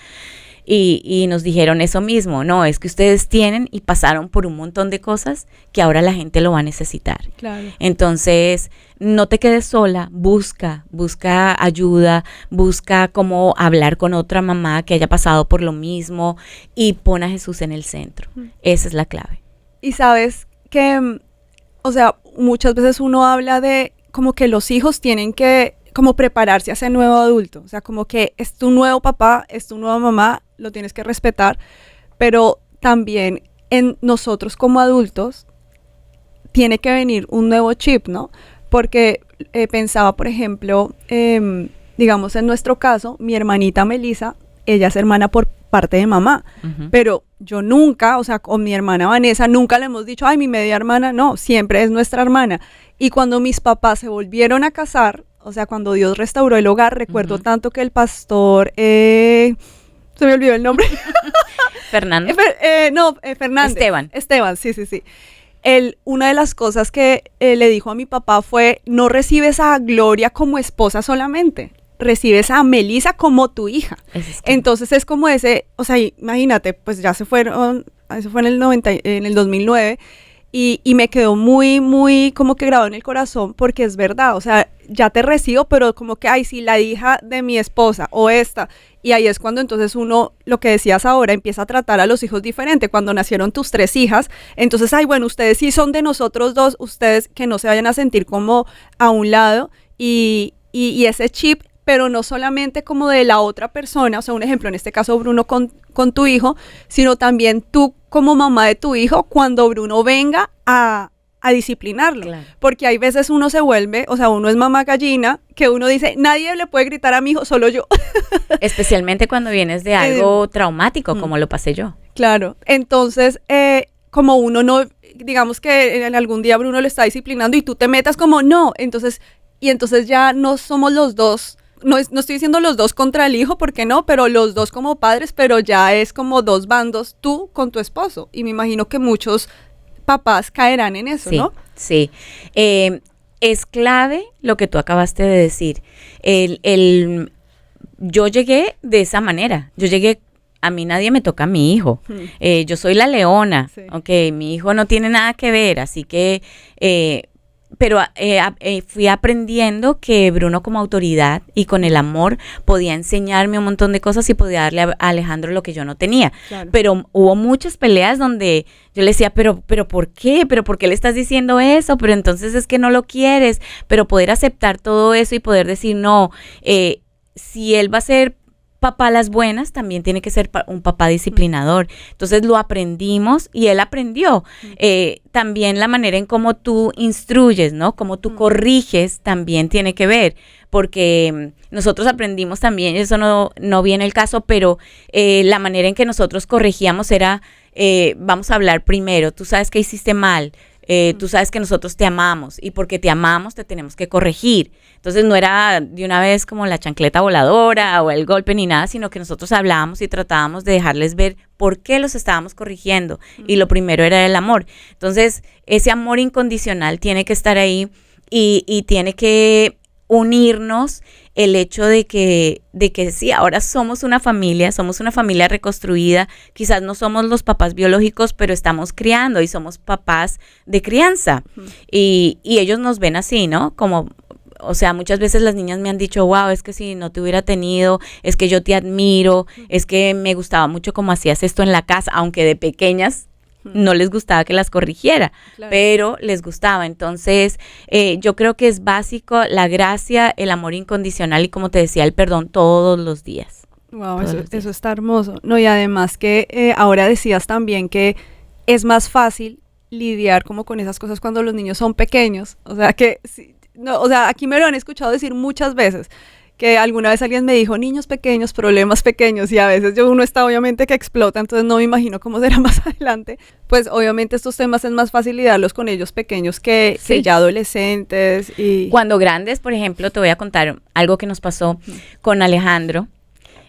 Y nos dijeron eso mismo, no, es que ustedes tienen y pasaron por un montón de cosas que ahora la gente lo va a necesitar. Claro. Entonces, no te quedes sola, busca ayuda, busca cómo hablar con otra mamá que haya pasado por lo mismo y pon a Jesús en el centro. Esa es la clave. Y sabes que, o sea, muchas veces uno habla de como que los hijos tienen que como prepararse a ser nuevo adulto, o sea, como que es tu nuevo papá, es tu nueva mamá, lo tienes que respetar, pero también en nosotros como adultos tiene que venir un nuevo chip, ¿no? Porque pensaba, por ejemplo, digamos en nuestro caso, mi hermanita Melissa, ella es hermana por parte de mamá, pero yo nunca, o sea, con mi hermana Vanessa, nunca le hemos dicho, ay, mi media hermana, no, siempre es nuestra hermana. Y cuando mis papás se volvieron a casar, o sea, cuando Dios restauró el hogar, recuerdo tanto que el pastor, se me olvidó el nombre. Fernando. Fernández. Esteban, sí. Una de las cosas que le dijo a mi papá fue, no recibes a Gloria como esposa solamente, recibes a Melissa como tu hija. Entonces es como ese, o sea, imagínate, pues ya se fueron, eso fue en el 2009, y me quedó muy, muy como que grabado en el corazón, porque es verdad, o sea, ya te recibo, pero como que, ay, sí, la hija de mi esposa o esta, y ahí es cuando entonces uno, lo que decías ahora, empieza a tratar a los hijos diferente. Cuando nacieron tus 3 hijas, entonces, ay, bueno, ustedes sí son de nosotros dos, ustedes que no se vayan a sentir como a un lado, y ese chip, pero no solamente como de la otra persona, o sea, un ejemplo, en este caso Bruno con tu hijo, sino también tú como mamá de tu hijo, cuando Bruno venga a disciplinarlo, claro. Porque hay veces uno se vuelve, o sea, uno es mamá gallina, que uno dice, nadie le puede gritar a mi hijo, solo yo. Especialmente cuando vienes de algo traumático, como lo pasé yo. Claro, entonces, como uno no, digamos que en algún día Bruno lo está disciplinando y tú te metas como, no, entonces ya no somos los dos. No estoy diciendo los dos contra el hijo, porque no, pero los dos como padres, pero ya es como 2 bandos, tú con tu esposo. Y me imagino que muchos papás caerán en eso, sí, ¿no? Sí. es clave lo que tú acabaste de decir. Yo llegué de esa manera. A mí nadie me toca a mi hijo. Yo soy la leona. Sí. Ok, mi hijo no tiene nada que ver, así que... pero fui aprendiendo que Bruno como autoridad y con el amor podía enseñarme un montón de cosas y podía darle a Alejandro lo que yo no tenía. Claro. Pero hubo muchas peleas donde yo le decía, pero ¿por qué? ¿Pero por qué le estás diciendo eso? Pero entonces es que no lo quieres. Pero poder aceptar todo eso y poder decir, no, si él va a ser papá a las buenas, también tiene que ser un papá disciplinador. Entonces lo aprendimos y él aprendió. También la manera en cómo tú instruyes, ¿no? Cómo tú corriges también tiene que ver, porque nosotros aprendimos también, eso no viene el caso, pero la manera en que nosotros corregíamos era, vamos a hablar primero, tú sabes que hiciste mal, tú sabes que nosotros te amamos y porque te amamos te tenemos que corregir. Entonces no era de una vez como la chancleta voladora o el golpe ni nada, sino que nosotros hablábamos y tratábamos de dejarles ver por qué los estábamos corrigiendo. Y lo primero era el amor. Entonces ese amor incondicional tiene que estar ahí y tiene que unirnos el hecho de que sí, ahora somos una familia reconstruida, quizás no somos los papás biológicos, pero estamos criando y somos papás de crianza. Y ellos nos ven así, ¿no? Como, o sea, muchas veces las niñas me han dicho, wow, es que si no te hubiera tenido, es que yo te admiro, es que me gustaba mucho cómo hacías esto en la casa, aunque de pequeñas no les gustaba que las corrigiera, claro, pero les gustaba. Entonces, yo creo que es básico la gracia, el amor incondicional y, como te decía, el perdón todos los días. Wow, eso está hermoso. No, y además que ahora decías también que es más fácil lidiar como con esas cosas cuando los niños son pequeños. O sea, que no, o sea, aquí me lo han escuchado decir muchas veces, que alguna vez alguien me dijo, niños pequeños, problemas pequeños, y a veces uno está obviamente que explota, entonces no me imagino cómo será más adelante. Pues obviamente estos temas es más fácil lidiarlos con ellos pequeños que ya adolescentes. Y cuando grandes, por ejemplo, te voy a contar algo que nos pasó con Alejandro.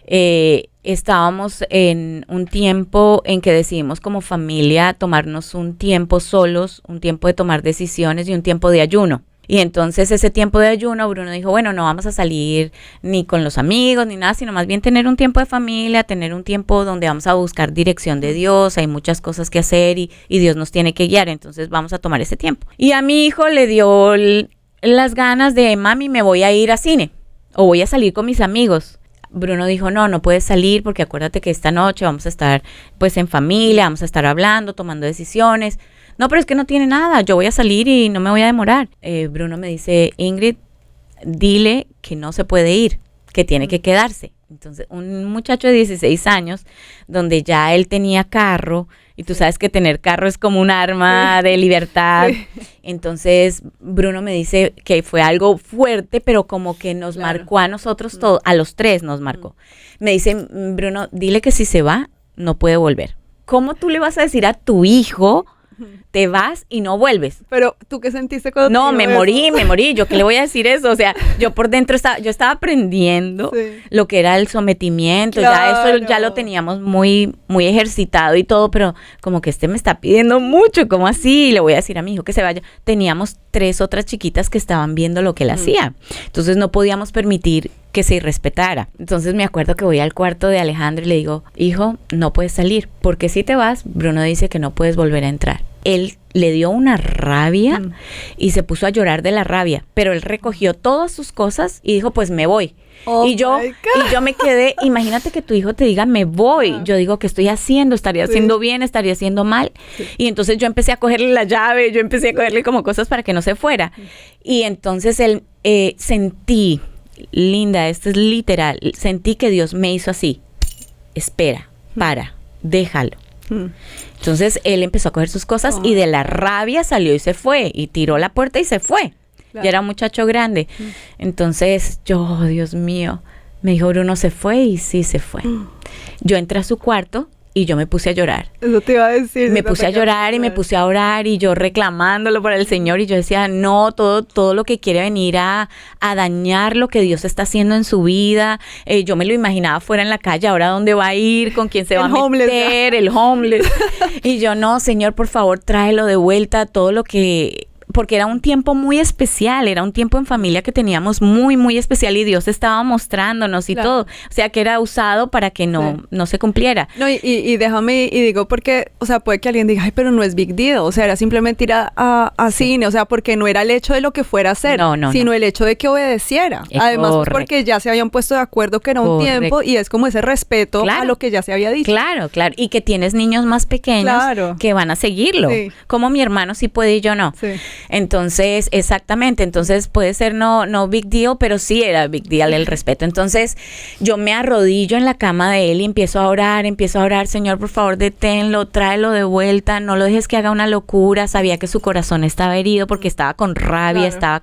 Estábamos en un tiempo en que decidimos como familia tomarnos un tiempo solos, un tiempo de tomar decisiones y un tiempo de ayuno. Y entonces ese tiempo de ayuno, Bruno dijo, bueno, no vamos a salir ni con los amigos ni nada, sino más bien tener un tiempo de familia, tener un tiempo donde vamos a buscar dirección de Dios, hay muchas cosas que hacer y Dios nos tiene que guiar, entonces vamos a tomar ese tiempo. Y a mi hijo le dio las ganas de, mami, me voy a ir a cine o voy a salir con mis amigos. Bruno dijo, no puedes salir porque acuérdate que esta noche vamos a estar pues en familia, vamos a estar hablando, tomando decisiones. No, pero es que no tiene nada, yo voy a salir y no me voy a demorar. Bruno me dice, Ingrid, dile que no se puede ir, que tiene que quedarse. Entonces, un muchacho de 16 años, donde ya él tenía carro, y tú sabes que tener carro es como un arma de libertad. Sí. Entonces, Bruno me dice que fue algo fuerte, pero como que nos marcó a nosotros todos, a los tres nos marcó. Me dice, Bruno, dile que si se va, no puede volver. ¿Cómo tú le vas a decir a tu hijo, te vas y no vuelves? Pero, ¿tú qué sentiste cuando No, me morí. ¿Yo qué le voy a decir eso? O sea, yo por dentro estaba aprendiendo lo que era el sometimiento. Claro. Ya eso ya lo teníamos muy, muy ejercitado y todo, pero como que me está pidiendo mucho, ¿cómo así? Le voy a decir a mi hijo que se vaya. Teníamos 3 otras chiquitas que estaban viendo lo que él hacía. Entonces no podíamos permitir que se irrespetara. Entonces me acuerdo que voy al cuarto de Alejandro y le digo, hijo, no puedes salir, porque si te vas, Bruno dice que no puedes volver a entrar. Él le dio una rabia y se puso a llorar de la rabia, pero él recogió todas sus cosas y dijo, pues me voy. Y yo me quedé, imagínate que tu hijo te diga, me voy. Yo digo, ¿qué estoy haciendo? ¿Estaría haciendo bien? ¿Estaría haciendo mal? Y entonces yo empecé a cogerle la llave, yo empecé a cogerle como cosas para que no se fuera. Y entonces él sentí, Linda, esto es literal, sentí que Dios me hizo así, espera, para, déjalo. Entonces él empezó a coger sus cosas y de la rabia salió y se fue y tiró la puerta y se fue. Claro. Ya era un muchacho grande. Entonces yo, Dios mío, me dijo, Bruno se fue y sí se fue. Yo entré a su cuarto y yo me puse a llorar. Eso te iba a decir. Me puse a llorar y me puse a orar y yo reclamándolo por el Señor y yo decía, no, todo lo que quiere venir a dañar lo que Dios está haciendo en su vida. Yo me lo imaginaba fuera en la calle, ahora dónde va a ir, con quién se va a meter, el homeless. Y yo, no, Señor, por favor, tráelo de vuelta, todo lo que porque era un tiempo muy especial, era un tiempo en familia que teníamos muy, muy especial y Dios estaba mostrándonos y Claro. todo. O sea, que era usado para que no se cumpliera. No, y déjame, y digo porque, o sea, puede que alguien diga, ay, pero no es big deal, o sea, era simplemente ir a cine, o sea, porque no era el hecho de lo que fuera a hacer, No, sino el hecho de que obedeciera. Además, Correcto. porque ya se habían puesto de acuerdo que era un Correcto. tiempo y es como ese respeto Claro. a lo que ya se había dicho. Claro, claro. Y que tienes niños más pequeños Claro. que van a seguirlo. Sí. Como mi hermano sí puede y yo no. Sí. Entonces, exactamente. Entonces puede ser no big deal, pero sí era big deal el respeto. Entonces, yo me arrodillo en la cama de él y empiezo a orar, Señor, por favor, deténlo, tráelo de vuelta, no lo dejes que haga una locura. Sabía que su corazón estaba herido porque estaba con rabia, Claro. estaba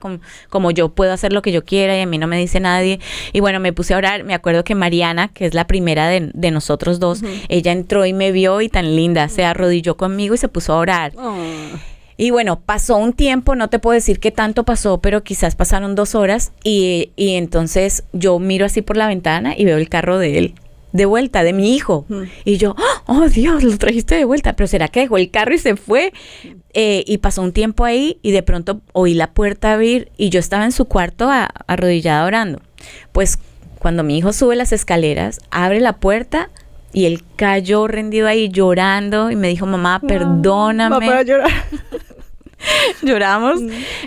como yo puedo hacer lo que yo quiera y a mí no me dice nadie. Y bueno, me puse a orar. Me acuerdo que Mariana, que es la primera de nosotros dos, ella entró y me vio y tan linda, se arrodilló conmigo y se puso a orar. Oh. Y bueno, pasó un tiempo, no te puedo decir qué tanto pasó, pero quizás pasaron 2 horas y entonces yo miro así por la ventana y veo el carro de él, de vuelta, de mi hijo. Y yo, oh Dios, lo trajiste de vuelta, pero ¿será que dejó el carro y se fue? Y pasó un tiempo ahí y de pronto oí la puerta abrir y yo estaba en su cuarto arrodillada orando. Pues cuando mi hijo sube las escaleras, abre la puerta y él cayó rendido ahí llorando y me dijo, mamá, perdóname. Va para llorar. Lloramos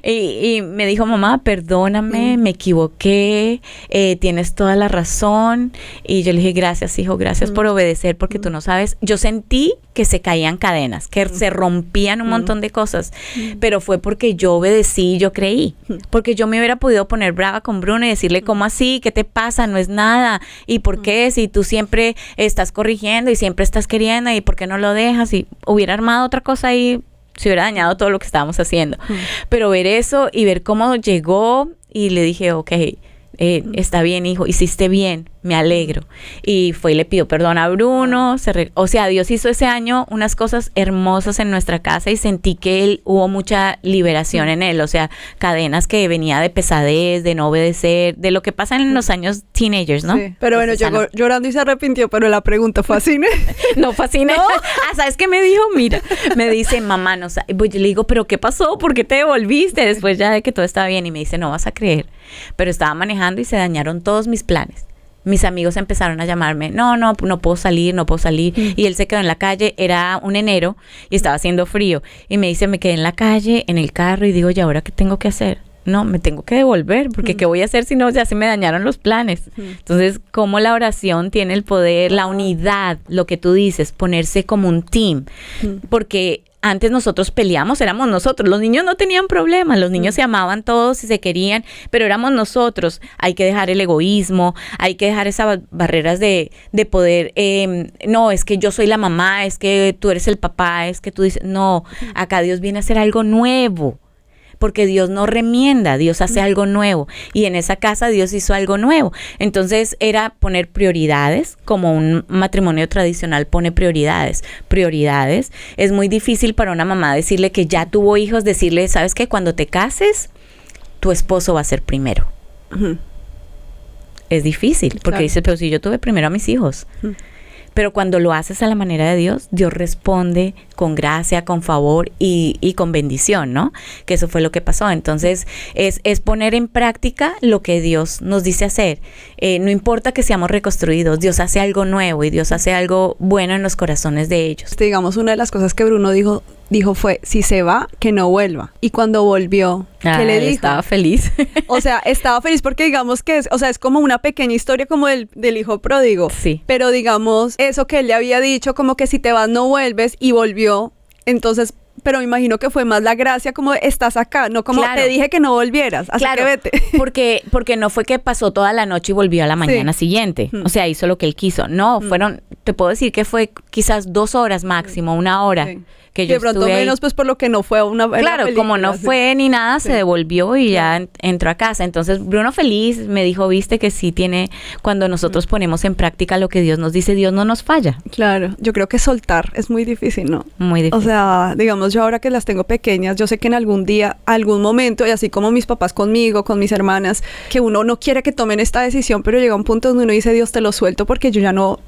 y me dijo, mamá, perdóname, me equivoqué, tienes toda la razón. Y yo le dije, gracias, hijo, gracias por obedecer, porque tú no sabes. Yo sentí que se caían cadenas, que se rompían un montón de cosas, pero fue porque yo obedecí y yo creí, porque yo me hubiera podido poner brava con Bruno y decirle, ¿cómo así? ¿Qué te pasa? No es nada. ¿Y por qué? Si tú siempre estás corrigiendo y siempre estás queriendo, ¿y por qué no lo dejas? Y hubiera armado otra cosa ahí, se hubiera dañado todo lo que estábamos haciendo. Pero ver eso y ver cómo llegó y le dije, ok, está bien, hijo, hiciste bien, me alegro. Y fue y le pidió perdón a Bruno. O sea, Dios hizo ese año unas cosas hermosas en nuestra casa y sentí que hubo mucha liberación en él. O sea, cadenas que venía de pesadez, de no obedecer, de lo que pasa en los años teenagers, ¿no? Sí. Pero bueno, Entonces, llegó llorando y se arrepintió, pero la pregunta fue así, ¿no? No, fascina. ¿Sabes qué me dijo? Mira, me dice, mamá, no sé. Pues yo le digo, ¿pero qué pasó? ¿Por qué te devolviste? Después ya de que todo estaba bien. Y me dice, no vas a creer. Pero estaba manejando y se dañaron todos mis planes. Mis amigos empezaron a llamarme, no puedo salir. Y él se quedó en la calle, era un enero y estaba haciendo frío. Y me dice, me quedé en la calle, en el carro y digo, ¿y ahora qué tengo que hacer? No, me tengo que devolver, porque ¿qué voy a hacer si no ya se me dañaron los planes? Entonces, cómo la oración tiene el poder, la unidad, lo que tú dices, ponerse como un team. Porque antes nosotros peleamos, éramos nosotros. Los niños no tenían problemas, los niños se amaban todos y se querían, pero éramos nosotros. Hay que dejar el egoísmo, hay que dejar esas barreras de poder, no, es que yo soy la mamá, es que tú eres el papá, es que tú dices, no, acá Dios viene a hacer algo nuevo. Porque Dios no remienda, Dios hace algo nuevo. Y en esa casa Dios hizo algo nuevo. Entonces era poner prioridades, como un matrimonio tradicional pone prioridades. Prioridades. Es muy difícil para una mamá decirle que ya tuvo hijos, decirle, ¿sabes qué? Cuando te cases, tu esposo va a ser primero. Es difícil, porque Claro. dices, pero si yo tuve primero a mis hijos. Pero cuando lo haces a la manera de Dios, Dios responde con gracia, con favor y con bendición, ¿no? Que eso fue lo que pasó. Entonces, es poner en práctica lo que Dios nos dice hacer. No importa que seamos reconstruidos, Dios hace algo nuevo y Dios hace algo bueno en los corazones de ellos. Digamos, una de las cosas que Bruno dijo fue, si se va, que no vuelva. Y cuando volvió, ¿qué le dijo? Estaba feliz. O sea, estaba feliz porque digamos que es como una pequeña historia como del hijo pródigo. Sí. Pero digamos, eso que él le había dicho, como que si te vas no vuelves, y volvió. Entonces, pero me imagino que fue más la gracia como de, estás acá, no como Claro. te dije que no volvieras, así Claro, que vete. porque no fue que pasó toda la noche y volvió a la mañana siguiente. O sea, hizo lo que él quiso. No, te puedo decir que fue quizás 2 horas máximo, 1 hora. Sí. Que Y yo de pronto estuve ahí. menos pues por lo que no fue una Claro, como no fue ni nada, se devolvió y ya entró a casa. Entonces, Bruno feliz me dijo, viste que sí tiene, cuando nosotros ponemos en práctica lo que Dios nos dice, Dios no nos falla. Claro, yo creo que soltar es muy difícil, ¿no? Muy difícil. O sea, digamos, yo ahora que las tengo pequeñas, yo sé que en algún día, algún momento, y así como mis papás conmigo, con mis hermanas, que uno no quiere que tomen esta decisión, pero llega un punto donde uno dice, Dios, te lo suelto porque yo ya no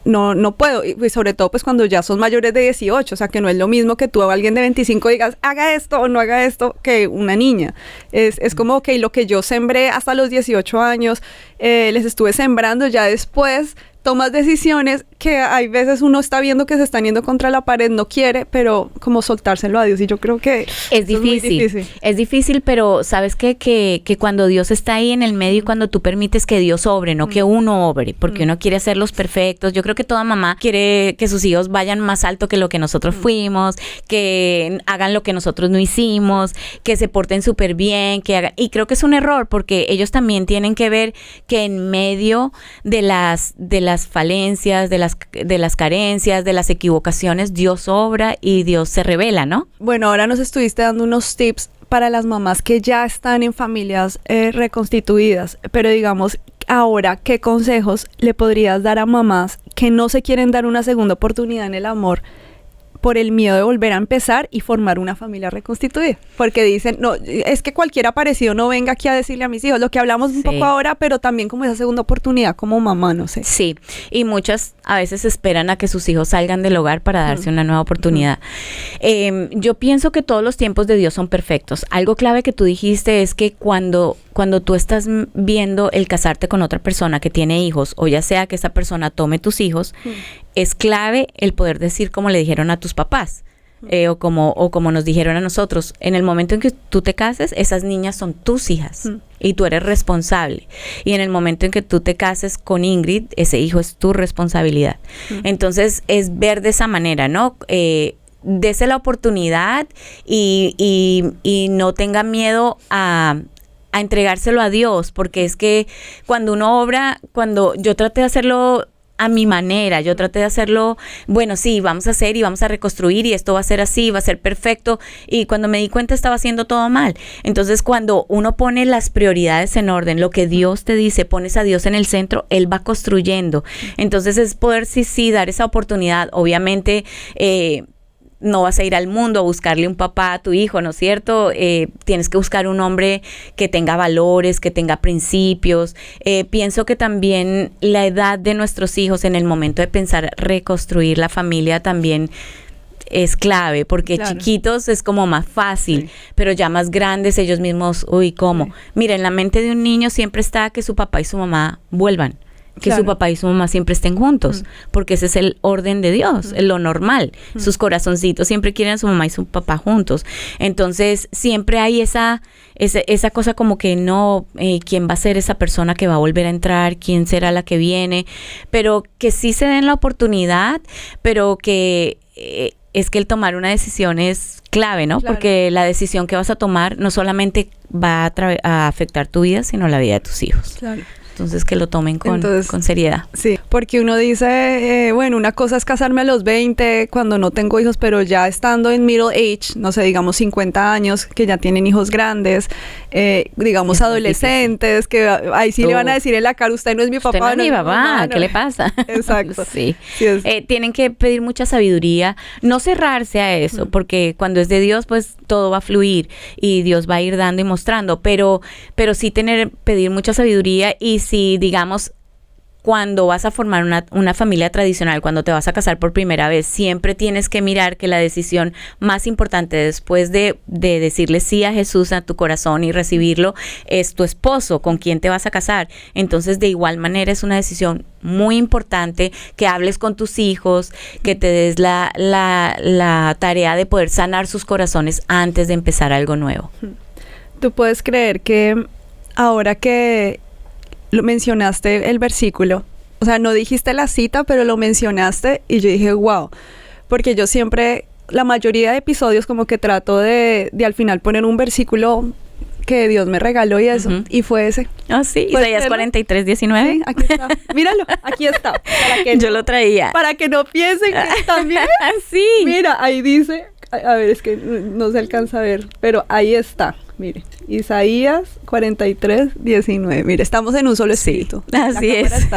puedo. Y sobre todo, pues cuando cuando ya son mayores de 18, o sea, que no es lo mismo que tú a alguien de 25 digas, haga esto o no haga esto, que una niña. Es como, ok, lo que yo sembré hasta los 18 años, les estuve sembrando, ya después tomas decisiones que hay veces uno está viendo que se están yendo contra la pared, no quiere, pero como soltárselo a Dios, y yo creo que es difícil. Es difícil, pero ¿sabes qué? Que cuando Dios está ahí en el medio y cuando tú permites que Dios obre, no que uno obre, porque uno quiere hacerlos perfectos. Yo creo que toda mamá quiere que sus hijos vayan más alto que lo que nosotros fuimos, que hagan lo que nosotros no hicimos, que se porten súper bien, y creo que es un error, porque ellos también tienen que ver que en medio de las falencias, de las carencias, de las equivocaciones, Dios obra y Dios se revela, ¿no? Bueno, ahora nos estuviste dando unos tips para las mamás que ya están en familias reconstituidas, pero digamos, ahora, ¿qué consejos le podrías dar a mamás que no se quieren dar una segunda oportunidad en el amor por el miedo de volver a empezar y formar una familia reconstituida? Porque dicen, no, es que cualquier aparecido no venga aquí a decirle a mis hijos, lo que hablamos un poco ahora, pero también como esa segunda oportunidad como mamá, no sé. Sí, y muchas a veces esperan a que sus hijos salgan del hogar para darse una nueva oportunidad. Yo pienso que todos los tiempos de Dios son perfectos. Algo clave que tú dijiste es que cuando tú estás viendo el casarte con otra persona que tiene hijos, o ya sea que esa persona tome tus hijos, es clave el poder decir como le dijeron a tus papás, o como nos dijeron a nosotros. En el momento en que tú te cases, esas niñas son tus hijas y tú eres responsable. Y en el momento en que tú te cases con Ingrid, ese hijo es tu responsabilidad. Entonces, es ver de esa manera, ¿no? Dese la oportunidad y no tenga miedo a entregárselo a Dios, porque es que cuando uno obra, cuando yo traté de hacerlo a mi manera, yo traté de hacerlo, bueno, sí, vamos a hacer y vamos a reconstruir y esto va a ser así, va a ser perfecto, y cuando me di cuenta estaba haciendo todo mal. Entonces, cuando uno pone las prioridades en orden, lo que Dios te dice, pones a Dios en el centro, Él va construyendo. Entonces, es poder sí dar esa oportunidad. Obviamente, no vas a ir al mundo a buscarle un papá a tu hijo, ¿no es cierto? Tienes que buscar un hombre que tenga valores, que tenga principios. Pienso que también la edad de nuestros hijos en el momento de pensar reconstruir la familia también es clave, porque chiquitos es como más fácil, pero ya más grandes ellos mismos, ¿cómo? Sí. Mira, en la mente de un niño siempre está que su papá y su mamá vuelvan. Que su papá y su mamá siempre estén juntos, porque ese es el orden de Dios, es lo normal. Sus corazoncitos siempre quieren a su mamá y su papá juntos. Entonces, siempre hay esa cosa como que no, ¿quién va a ser esa persona que va a volver a entrar? ¿Quién será la que viene? Pero que sí se den la oportunidad, pero que es que el tomar una decisión es clave, ¿no? Claro. Porque la decisión que vas a tomar no solamente va a afectar tu vida, sino la vida de tus hijos. Claro. Entonces, que lo tomen con seriedad. Sí, porque uno dice, bueno, una cosa es casarme a los 20 cuando no tengo hijos, pero ya estando en middle age, no sé, digamos 50 años, que ya tienen hijos grandes, digamos es adolescentes, que ahí sí le van a decir en la cara, usted no es mi papá. Usted no es mi papá, ¿qué le pasa? Exacto. Sí. Tienen que pedir mucha sabiduría, no cerrarse a eso, porque cuando es de Dios, pues todo va a fluir y Dios va a ir dando y mostrando, pero sí pedir mucha sabiduría. Y si, digamos, cuando vas a formar una familia tradicional, cuando te vas a casar por primera vez, siempre tienes que mirar que la decisión más importante después de decirle sí a Jesús a tu corazón y recibirlo es tu esposo, con quien te vas a casar. Entonces, de igual manera, es una decisión muy importante que hables con tus hijos, que te des la tarea de poder sanar sus corazones antes de empezar algo nuevo. ¿Tú puedes creer que ahora que lo mencionaste el versículo, o sea, no dijiste la cita, pero lo mencionaste y yo dije, wow, porque yo siempre, la mayoría de episodios como que trato de al final poner un versículo que Dios me regaló y eso, y fue ese. Ah, sí, Isaías 43:19. Sí, aquí está, míralo, aquí está. Para que yo lo traía. Para que no piensen que también. Sí. Mira, ahí dice, a ver, es que no se alcanza a ver, pero ahí está. Mire, Isaías 43:19. Mire, estamos en un solo espíritu. Sí, así es.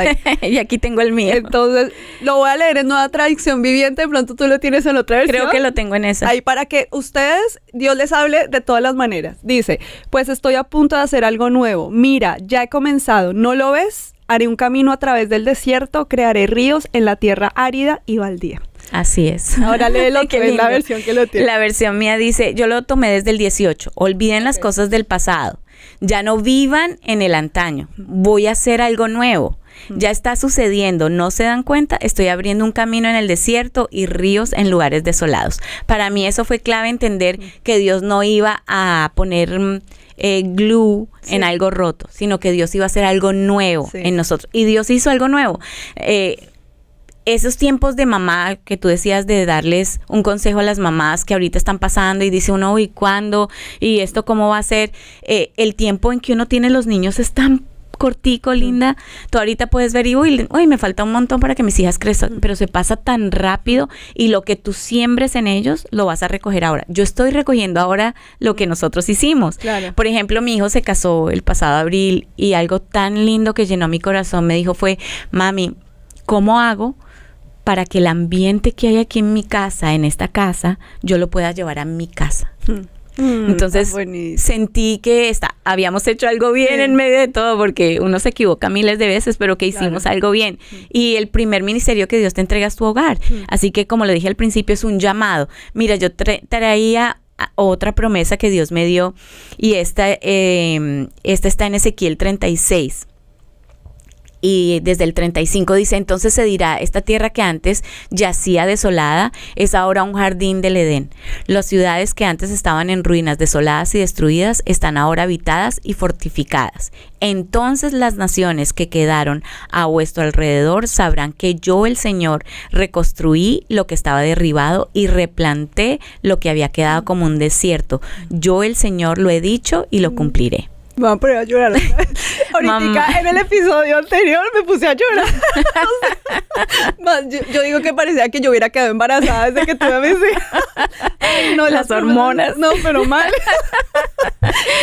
Y aquí tengo el mío. Entonces, lo voy a leer en Nueva Traducción Viviente. De pronto tú lo tienes en otra versión. Creo que lo tengo en esa. Ahí para que ustedes, Dios les hable de todas las maneras. Dice, pues estoy a punto de hacer algo nuevo. Mira, ya he comenzado. ¿No lo ves? haré un camino a través del desierto, crearé ríos en la tierra árida y baldía. Así es. Ahora léelo, Qué que es la lindo. versión que lo tiene. La versión mía dice, yo lo tomé desde el 18, olviden las cosas del pasado, ya no vivan en el antaño, voy a hacer algo nuevo. Ya está sucediendo, ¿no se dan cuenta? Estoy abriendo un camino en el desierto y ríos en lugares desolados. Para mí eso fue clave, entender que Dios no iba a poner glue en algo roto, sino que Dios iba a hacer algo nuevo en nosotros. Y Dios hizo algo nuevo. Esos tiempos de mamá que tú decías, de darles un consejo a las mamás que ahorita están pasando y dice uno, ¿y cuándo? ¿Y esto cómo va a ser? El tiempo en que uno tiene los niños es tan cortico, linda. Tú ahorita puedes ver y uy, me falta un montón para que mis hijas crezcan, pero se pasa tan rápido y lo que tú siembres en ellos lo vas a recoger ahora. Yo estoy recogiendo ahora lo que nosotros hicimos. Claro. Por ejemplo, mi hijo se casó el pasado abril y algo tan lindo que llenó mi corazón me dijo fue, mami, ¿cómo hago para que el ambiente que hay aquí en mi casa, en esta casa, yo lo pueda llevar a mi casa? Entonces sentí que habíamos hecho algo bien en medio de todo, porque uno se equivoca miles de veces, pero que hicimos algo bien. Y el primer ministerio que Dios te entrega es tu hogar. Así que, como le dije al principio, es un llamado. Mira, yo traía otra promesa que Dios me dio, y esta está en Ezequiel 36. Y desde el 35 dice, entonces se dirá, esta tierra que antes yacía desolada es ahora un jardín del Edén. Las ciudades que antes estaban en ruinas, desoladas y destruidas, están ahora habitadas y fortificadas. Entonces las naciones que quedaron a vuestro alrededor sabrán que yo, el Señor, reconstruí lo que estaba derribado y replanté lo que había quedado como un desierto. Yo, el Señor, lo he dicho y lo cumpliré. Me van a poner a llorar. Ahorita en el episodio anterior me puse a llorar. Yo digo que parecía que yo hubiera quedado embarazada desde que tuve a mis hijas. Ay, no, las hormonas. No, pero mal.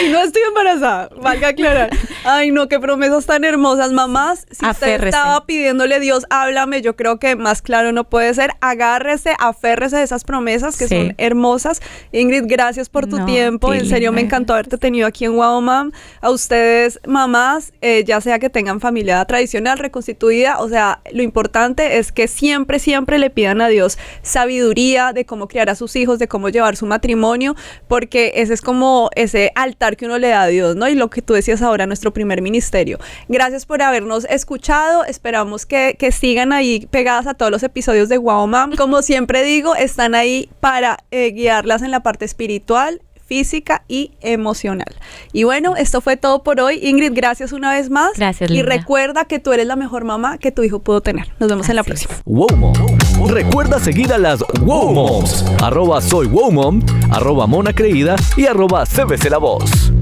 Y no estoy embarazada, valga aclarar. Ay, no, qué promesas tan hermosas, mamás. Si usted estaba pidiéndole a Dios, háblame, yo creo que más claro no puede ser. Agárrese, aférrese de esas promesas que son hermosas. Ingrid, gracias por tu tiempo. En serio, me encantó haberte tenido aquí en Wow Mom. A ustedes, mamás, ya sea que tengan familia tradicional, reconstituida, o sea, lo importante es que siempre, siempre le pidan a Dios sabiduría de cómo criar a sus hijos, de cómo llevar su matrimonio, porque ese es como ese altar que uno le da a Dios, ¿no? Y lo que tú decías ahora, nuestro primer ministerio. Gracias por habernos escuchado. Esperamos que sigan ahí pegadas a todos los episodios de Wow Mom. Como siempre digo, están ahí para guiarlas en la parte espiritual, física y emocional. Y bueno, esto fue todo por hoy. Ingrid, gracias una vez más. Gracias, Linda. Y linda. recuerda que tú eres la mejor mamá que tu hijo pudo tener. Nos vemos en la próxima. Wow Mom. Recuerda seguir a las Wow Moms. @soywowmom, @monacreída y @cbclavoz.